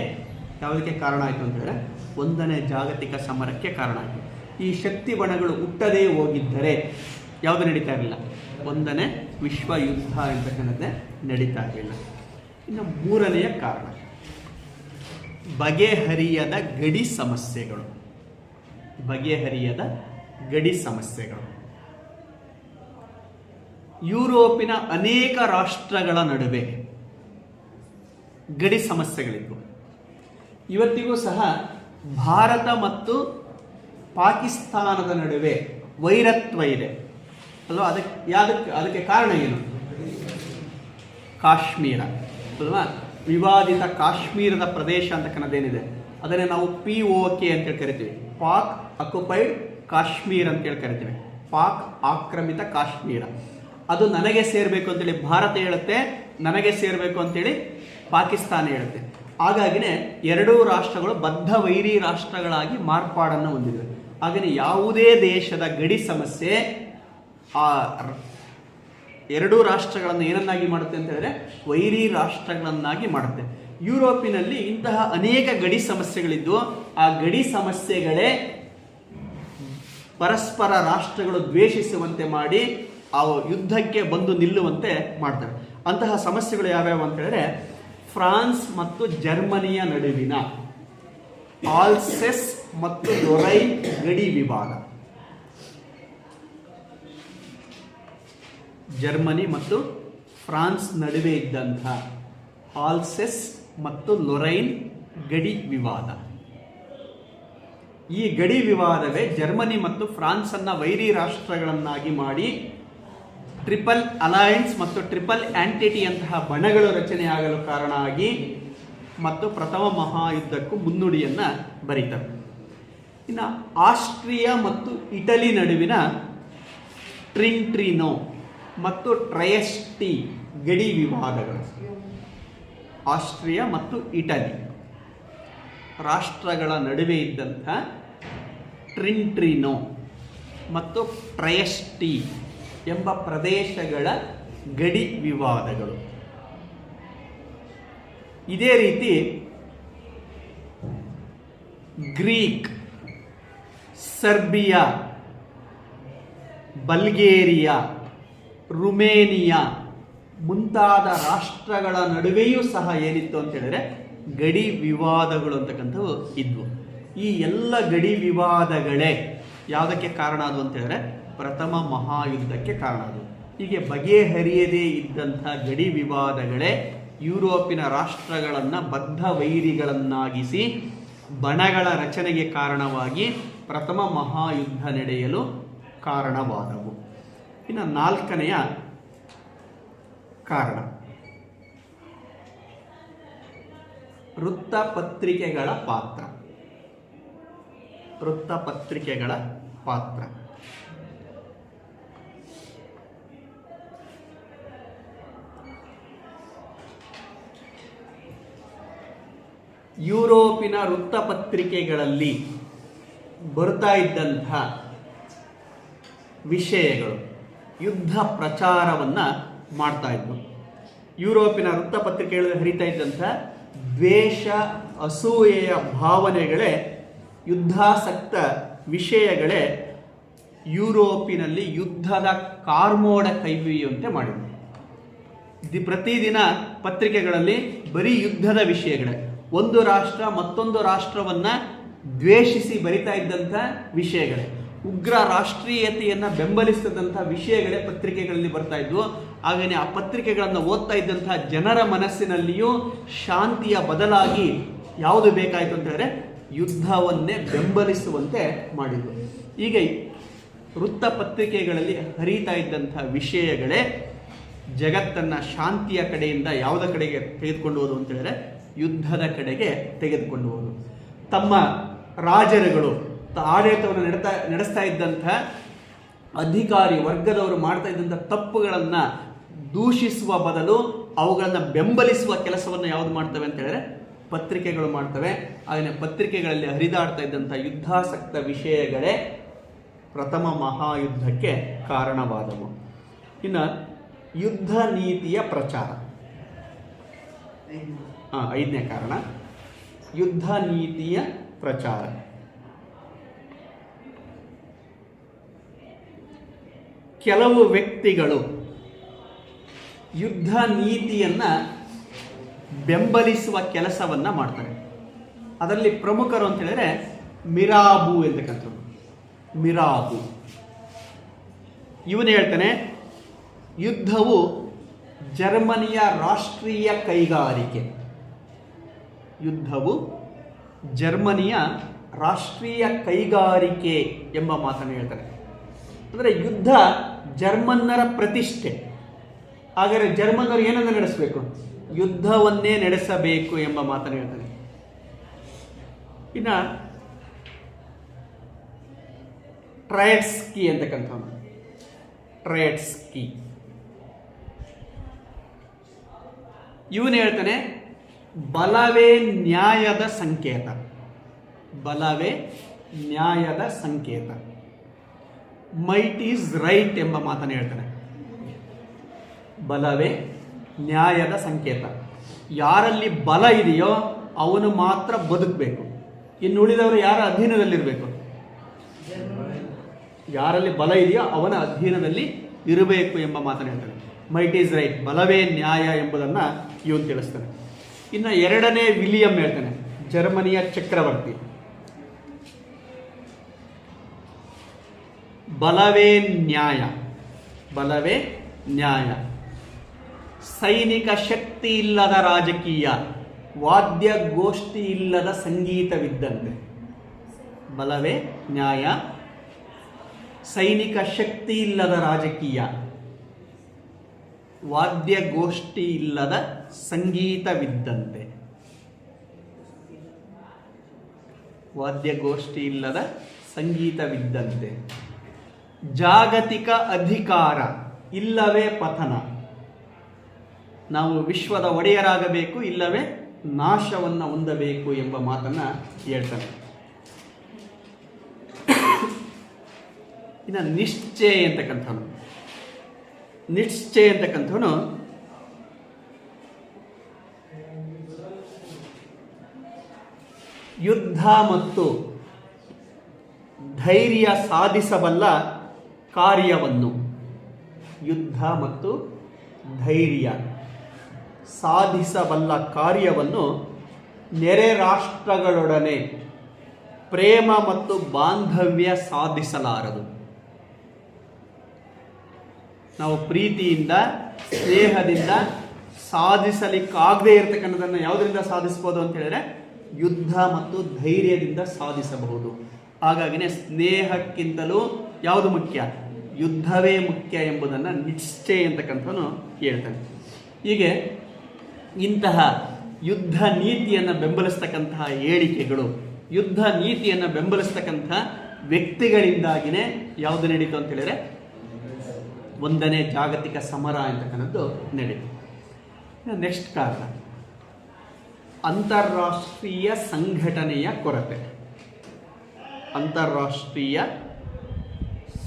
A: ಯಾವುದಕ್ಕೆ ಕಾರಣ ಆಯಿತು ಅಂತ ಹೇಳಿದ್ರೆ 1ನೇ ಜಾಗತಿಕ ಸಮರಕ್ಕೆ ಕಾರಣ ಆಯಿತು. ಈ ಶಕ್ತಿ ಬಣಗಳು ಹುಟ್ಟದೇ ಹೋಗಿದ್ದರೆ ಯಾವುದು ನಡೀತಾ ಇರಲಿಲ್ಲ, 1ನೇ ವಿಶ್ವ ಯುದ್ಧ ಅಂತಕ್ಕಂಥದ್ದೇ ನಡೀತಾ ಇರಲಿಲ್ಲ. ಇನ್ನು 3ನೆಯ ಕಾರಣ ಬಗೆಹರಿಯದ ಗಡಿ ಸಮಸ್ಯೆಗಳು. ಬಗೆಹರಿಯದ ಗಡಿ ಸಮಸ್ಯೆಗಳು ಯುರೋಪಿನ ಅನೇಕ ರಾಷ್ಟ್ರಗಳ ನಡುವೆ ಗಡಿ ಸಮಸ್ಯೆಗಳಿದ್ದವು. ಇವತ್ತಿಗೂ ಸಹ ಭಾರತ ಮತ್ತು ಪಾಕಿಸ್ತಾನದ ನಡುವೆ ವೈರತ್ವ ಇದೆ ಅಲ್ವಾ? ಅದಕ್ಕೆ ಕಾರಣ ಏನು? ಕಾಶ್ಮೀರ ಅಲ್ವಾ? ವಿವಾದಿತ ಕಾಶ್ಮೀರದ ಪ್ರದೇಶ ಅಂತಕ್ಕನ್ನೋದೇನಿದೆ ಅದನ್ನೇ ನಾವು POK ಅಂತೇಳಿ ಕರಿತೀವಿ. ಪಾಕ್ ಅಕ್ಯುಪೈಡ್ ಕಾಶ್ಮೀರ್ ಅಂತೇಳಿ ಕರಿತೀವಿ. ಪಾಕ್ ಆಕ್ರಮಿತ ಕಾಶ್ಮೀರ. ಅದು ನನಗೆ ಸೇರಬೇಕು ಅಂತೇಳಿ ಭಾರತ ಹೇಳುತ್ತೆ, ನನಗೆ ಸೇರಬೇಕು ಅಂತೇಳಿ ಪಾಕಿಸ್ತಾನ ಹೇಳುತ್ತೆ. ಹಾಗಾಗಿನೇ 2 ರಾಷ್ಟ್ರಗಳು ಬದ್ಧ ವೈರಿ ರಾಷ್ಟ್ರಗಳಾಗಿ ಮಾರ್ಪಾಡನ್ನು ಹೊಂದಿವೆ. ಹಾಗೆಯೇ ಯಾವುದೇ ದೇಶದ ಗಡಿ ಸಮಸ್ಯೆ ಆ 2 ರಾಷ್ಟ್ರಗಳನ್ನು ಏನನ್ನಾಗಿ ಮಾಡುತ್ತೆ ಅಂತ ಹೇಳಿದ್ರೆ ವೈರಿ ರಾಷ್ಟ್ರಗಳನ್ನಾಗಿ ಮಾಡುತ್ತೆ. ಯುರೋಪಿನಲ್ಲಿ ಇಂತಹ ಅನೇಕ ಗಡಿ ಸಮಸ್ಯೆಗಳಿದ್ದು ಆ ಗಡಿ ಸಮಸ್ಯೆಗಳೇ ಪರಸ್ಪರ ರಾಷ್ಟ್ರಗಳು ದ್ವೇಷಿಸುವಂತೆ ಮಾಡಿ ಆ ಯುದ್ಧಕ್ಕೆ ಬಂದು ನಿಲ್ಲುವಂತೆ ಮಾಡ್ತಾರೆ. ಅಂತಹ ಸಮಸ್ಯೆಗಳು ಯಾವ್ಯಾವ ಅಂತ ಹೇಳಿದ್ರೆ ಫ್ರಾನ್ಸ್ ಮತ್ತು ಜರ್ಮನಿಯ ನಡುವಿನ ಆಲ್ಸೆಸ್ ಮತ್ತು ಲೊರೈನ್ ಗಡಿ ವಿವಾದ. ಜರ್ಮನಿ ಮತ್ತು ಫ್ರಾನ್ಸ್ ನಡುವೆ ಇದ್ದಂಥ ಆಲ್ಸೆಸ್ ಮತ್ತು ಲೊರೈನ್ ಗಡಿ ವಿವಾದ. ಈ ಗಡಿ ವಿವಾದವೇ ಜರ್ಮನಿ ಮತ್ತು ಫ್ರಾನ್ಸ್ ಅನ್ನ ವೈರಿ ರಾಷ್ಟ್ರಗಳನ್ನಾಗಿ ಮಾಡಿ ಟ್ರಿಪಲ್ ಅಲಯನ್ಸ್ ಮತ್ತು ಟ್ರಿಪಲ್ ಆಂಟಿಟಿ ಅಂತಹ ಬಣಗಳು ರಚನೆಯಾಗಲು ಕಾರಣ ಆಗಿ ಮತ್ತು ಪ್ರಥಮ ಮಹಾಯುದ್ಧಕ್ಕೂ ಮುನ್ನುಡಿಯನ್ನು ಬರೀತಾರೆ. ಇನ್ನು ಆಸ್ಟ್ರಿಯಾ ಮತ್ತು ಇಟಲಿ ನಡುವಿನ ಟ್ರಿಂಟ್ರಿನೋ ಮತ್ತು ಟ್ರಯಸ್ಟಿ ಗಡಿ ವಿವಾದಗಳು. ಆಸ್ಟ್ರಿಯಾ ಮತ್ತು ಇಟಲಿ ರಾಷ್ಟ್ರಗಳ ನಡುವೆ ಇದ್ದಂಥ ಟ್ರಿಂಟ್ರಿನೋ ಮತ್ತು ಟ್ರಯಸ್ಟಿ ಎಂಬ ಪ್ರದೇಶಗಳ ಗಡಿ ವಿವಾದಗಳು. ಇದೇ ರೀತಿ ಗ್ರೀಕ್, ಸರ್ಬಿಯಾ, ಬಲ್ಗೇರಿಯಾ, ರುಮೇನಿಯಾ ಮುಂತಾದ ರಾಷ್ಟ್ರಗಳ ನಡುವೆಯೂ ಸಹ ಏನಿತ್ತು ಅಂತ ಹೇಳಿದ್ರೆ ಗಡಿ ವಿವಾದಗಳು ಅಂತಕ್ಕಂಥವು ಇದ್ವು. ಈ ಎಲ್ಲ ಗಡಿ ವಿವಾದಗಳೇ ಯಾವುದಕ್ಕೆ ಕಾರಣ ಆದವು ಅಂತ ಹೇಳಿದ್ರೆ ಪ್ರಥಮ ಮಹಾಯುದ್ಧಕ್ಕೆ ಕಾರಣ ಆದವು. ಹೀಗೆ ಬಗೆಹರಿಯದೇ ಇದ್ದಂಥ ಗಡಿ ವಿವಾದಗಳೇ ಯುರೋಪಿನ ರಾಷ್ಟ್ರಗಳನ್ನು ಬದ್ಧ ವೈರಿಗಳನ್ನಾಗಿಸಿ ಬಣಗಳ ರಚನೆಗೆ ಕಾರಣವಾಗಿ ಪ್ರಥಮ ಮಹಾಯುದ್ಧ ನಡೆಯಲು ಕಾರಣವಾದವು. ಇನ್ನು 4ನೆಯ ಕಾರಣ ವೃತ್ತಪತ್ರಿಕೆಗಳ ಪಾತ್ರ. ವೃತ್ತಪತ್ರಿಕೆಗಳ ಪಾತ್ರ ಯುರೋಪಿನ ವೃತ್ತಪತ್ರಿಕೆಗಳಲ್ಲಿ ಬರ್ತಾ ಇದ್ದಂಥ ವಿಷಯಗಳು ಯುದ್ಧ ಪ್ರಚಾರವನ್ನು ಮಾಡ್ತಾ ಇದ್ವು. ಯುರೋಪಿನ ವೃತ್ತಪತ್ರಿಕೆಗಳಲ್ಲಿ ಹರಿತಾ ಇದ್ದಂಥ ದ್ವೇಷ, ಅಸೂಯೆಯ ಭಾವನೆಗಳೇ, ಯುದ್ಧಾಸಕ್ತ ವಿಷಯಗಳೇ ಯುರೋಪಿನಲ್ಲಿ ಯುದ್ಧದ ಕಾರ್ಮೋಡ ಕೈಬಿಯುವಂತೆ ಮಾಡಿದ್ರು. ಪ್ರತಿದಿನ ಪತ್ರಿಕೆಗಳಲ್ಲಿ ಬರೀ ಯುದ್ಧದ ವಿಷಯಗಳೇ, ಒಂದು ರಾಷ್ಟ್ರ ಮತ್ತೊಂದು ರಾಷ್ಟ್ರವನ್ನು ದ್ವೇಷಿಸಿ ಬರಿತಾ ಇದ್ದಂಥ ವಿಷಯಗಳೇ, ಉಗ್ರ ರಾಷ್ಟ್ರೀಯತೆಯನ್ನು ಬೆಂಬಲಿಸಿದಂಥ ವಿಷಯಗಳೇ ಪತ್ರಿಕೆಗಳಲ್ಲಿ ಬರ್ತಾ ಇದ್ವು. ಹಾಗೆಯೇ ಆ ಪತ್ರಿಕೆಗಳನ್ನು ಓದ್ತಾ ಇದ್ದಂಥ ಜನರ ಮನಸ್ಸಿನಲ್ಲಿಯೂ ಶಾಂತಿಯ ಬದಲಾಗಿ ಯಾವುದು ಬೇಕಾಯಿತು ಅಂತ ಹೇಳಿದ್ರೆ ಯುದ್ಧವನ್ನೇ ಬೆಂಬಲಿಸುವಂತೆ ಮಾಡಿದ್ರು. ಈಗ ವೃತ್ತಪತ್ರಿಕೆಗಳಲ್ಲಿ ಹರಿತಾ ಇದ್ದಂಥ ವಿಷಯಗಳೇ ಜಗತ್ತನ್ನು ಶಾಂತಿಯ ಕಡೆಯಿಂದ ಯಾವುದ ಕಡೆಗೆ ತೆಗೆದುಕೊಂಡು ಹೋದು ಅಂತ ಹೇಳಿದ್ರೆ ಯುದ್ಧದ ಕಡೆಗೆ ತೆಗೆದುಕೊಂಡು ಹೋದು. ತಮ್ಮ ರಾಜರುಗಳು ಆಡಳಿತವನ್ನು ನಡೆಸ್ತಾ ಇದ್ದಂಥ ಅಧಿಕಾರಿ ವರ್ಗದವರು ಮಾಡ್ತಾ ಇದ್ದಂಥ ತಪ್ಪುಗಳನ್ನು ದೂಷಿಸುವ ಬದಲು ಅವುಗಳನ್ನು ಬೆಂಬಲಿಸುವ ಕೆಲಸವನ್ನು ಯಾವುದು ಮಾಡ್ತವೆ ಅಂತ ಹೇಳಿದ್ರೆ ಪತ್ರಿಕೆಗಳು ಮಾಡ್ತವೆ. ಹಾಗೆಯೇ ಪತ್ರಿಕೆಗಳಲ್ಲಿ ಹರಿದಾಡ್ತಾ ಇದ್ದಂಥ ಯುದ್ಧಾಸಕ್ತ ವಿಷಯಗಳೇ ಪ್ರಥಮ ಮಹಾಯುದ್ಧಕ್ಕೆ ಕಾರಣವಾದವು. ಇನ್ನು ಯುದ್ಧ ನೀತಿಯ ಪ್ರಚಾರ, 5ನೇ ಕಾರಣ ಯುದ್ಧ ನೀತಿಯ ಪ್ರಚಾರ. ಕೆಲವು ವ್ಯಕ್ತಿಗಳು ಯುದ್ಧ ನೀತಿಯನ್ನು ಬೆಂಬಲಿಸುವ ಕೆಲಸವನ್ನು ಮಾಡ್ತಾರೆ. ಅದರಲ್ಲಿ ಪ್ರಮುಖರು ಅಂತ ಹೇಳಿದ್ರೆ ಮಿರಾಬು ಎಂತಕ್ಕಂಥದ್ದು. ಮಿರಾಬು ಇವನು ಹೇಳ್ತಾನೆ, ಯುದ್ಧವು ಜರ್ಮನಿಯ ರಾಷ್ಟ್ರೀಯ ಕೈಗಾರಿಕೆ. ಯುದ್ಧವು ಜರ್ಮನಿಯ ರಾಷ್ಟ್ರೀಯ ಕೈಗಾರಿಕೆ ಎಂಬ ಮಾತನ್ನು ಹೇಳ್ತಾರೆ. ಅಂದರೆ ಯುದ್ಧ ಜರ್ಮನ್ನರ ಪ್ರತಿಷ್ಠೆ. ಹಾಗಾದರೆ ಜರ್ಮನ್ನರು ಏನನ್ನು ನಡೆಸಬೇಕು? ಯುದ್ಧವನ್ನೇ ನಡೆಸಬೇಕು ಎಂಬ ಮಾತನ್ನು ಹೇಳ್ತಾರೆ. ಇನ್ನು ಟ್ರಯಟ್ಸ್ಕಿ ಅಂತಕ್ಕಂಥವನು, ಟ್ರಯಟ್ಸ್ಕಿ ಇವನು ಹೇಳ್ತಾನೆ, ಬಲವೇ ನ್ಯಾಯದ ಸಂಕೇತ. ಬಲವೇ ನ್ಯಾಯದ ಸಂಕೇತ. ಮೈಟ್ ಈಸ್ ರೈಟ್ ಎಂಬ ಮಾತನ್ನು ಹೇಳ್ತಾನೆ. ಬಲವೇ ನ್ಯಾಯದ ಸಂಕೇತ. ಯಾರಲ್ಲಿ ಬಲ ಇದೆಯೋ ಅವನು ಮಾತ್ರ ಬದುಕಬೇಕು, ಇನ್ನು ಉಳಿದವರು ಯಾರ ಅಧೀನದಲ್ಲಿರಬೇಕು? ಯಾರಲ್ಲಿ ಬಲ ಇದೆಯೋ ಅವನ ಅಧೀನದಲ್ಲಿ ಇರಬೇಕು ಎಂಬ ಮಾತನ್ನು ಹೇಳ್ತಾನೆ. ಮೈಟ್ ಈಸ್ ರೈಟ್, ಬಲವೇ ನ್ಯಾಯ ಎಂಬುದನ್ನು ಇವನು ತಿಳಿಸ್ತಾನೆ. ಇನ್ನು 2ನೇ ವಿಲಿಯಂ ಹೇಳ್ತಾನೆ, ಜರ್ಮನಿಯ ಚಕ್ರವರ್ತಿ. ಬಲವೇ ನ್ಯಾಯ, ಬಲವೇ ನ್ಯಾಯ. ಸೈನಿಕ ಶಕ್ತಿ ಇಲ್ಲದ ರಾಜಕೀಯ, ವಾದ್ಯಗೋಷ್ಠಿ ಇಲ್ಲದ ಸಂಗೀತವಿದ್ದಂತೆ. ಬಲವೇ ನ್ಯಾಯ, ಸೈನಿಕ ಶಕ್ತಿ ಇಲ್ಲದ ರಾಜಕೀಯ, ವಾದ್ಯಗೋಷ್ಠಿ ಇಲ್ಲದ ಸಂಗೀತವಿದ್ದಂತೆ. ವಾದ್ಯಗೋಷ್ಠಿ ಇಲ್ಲದ ಸಂಗೀತವಿದ್ದಂತೆ. ಜಾಗತಿಕ ಅಧಿಕಾರ ಇಲ್ಲವೇ ಪತನ. ನಾವು ವಿಶ್ವದ ಒಡೆಯರಾಗಬೇಕು, ಇಲ್ಲವೇ ನಾಶವನ್ನು ಹೊಂದಬೇಕು ಎಂಬ ಮಾತನ್ನು ಹೇಳ್ತಾನೆ. ಇನ್ನು ನಿಶ್ಚಯ ಅಂತಕ್ಕಂಥವನು. ನಿಶ್ಚಯ ಅಂತಕ್ಕಂಥವನು ಯುದ್ಧ ಮತ್ತು ಧೈರ್ಯ ಸಾಧಿಸಬಲ್ಲ ಕಾರ್ಯವನ್ನು, ಯುದ್ಧ ಮತ್ತು ಧೈರ್ಯ ಸಾಧಿಸಬಲ್ಲ ಕಾರ್ಯವನ್ನು ನೆರೆ ರಾಷ್ಟ್ರಗಳೊಡನೆ ಪ್ರೇಮ ಮತ್ತು ಬಾಂಧವ್ಯ ಸಾಧಿಸಲಾರದು. ನಾವು ಪ್ರೀತಿಯಿಂದ ಸ್ನೇಹದಿಂದ ಸಾಧಿಸಲಿಕ್ಕಾಗದೇ ಇರತಕ್ಕಂಥದ್ದನ್ನು ಯಾವುದರಿಂದ ಸಾಧಿಸ್ಬೋದು ಅಂತ ಹೇಳಿದ್ರೆ ಯುದ್ಧ ಮತ್ತು ಧೈರ್ಯದಿಂದ ಸಾಧಿಸಬಹುದು. ಹಾಗಾಗಿನೇ ಸ್ನೇಹಕ್ಕಿಂತಲೂ ಯಾವುದು ಮುಖ್ಯ? ಯುದ್ಧವೇ ಮುಖ್ಯ ಎಂಬುದನ್ನು ನಿಶ್ಚಯ ಅಂತಕ್ಕಂಥವನು ಹೇಳ್ತಾನೆ. ಹೀಗೆ ಇಂತಹ ಯುದ್ಧ ನೀತಿಯನ್ನು ಬೆಂಬಲಿಸ್ತಕ್ಕಂತಹ ಹೇಳಿಕೆಗಳು, ಯುದ್ಧ ನೀತಿಯನ್ನು ಬೆಂಬಲಿಸ್ತಕ್ಕಂಥ ವ್ಯಕ್ತಿಗಳಿಂದಾಗಿನೇ ಯಾವುದು ನಡೀತು ಅಂತ ಹೇಳಿದ್ರೆ 1ನೇ ಜಾಗತಿಕ ಸಮರ ಅಂತಕ್ಕಂಥದ್ದು ನಡೀತು. ನೆಕ್ಸ್ಟ್ ಕಾರಣ ಅಂತಾರಾಷ್ಟ್ರೀಯ ಸಂಘಟನೆಯ ಕೊರತೆ. ಅಂತಾರಾಷ್ಟ್ರೀಯ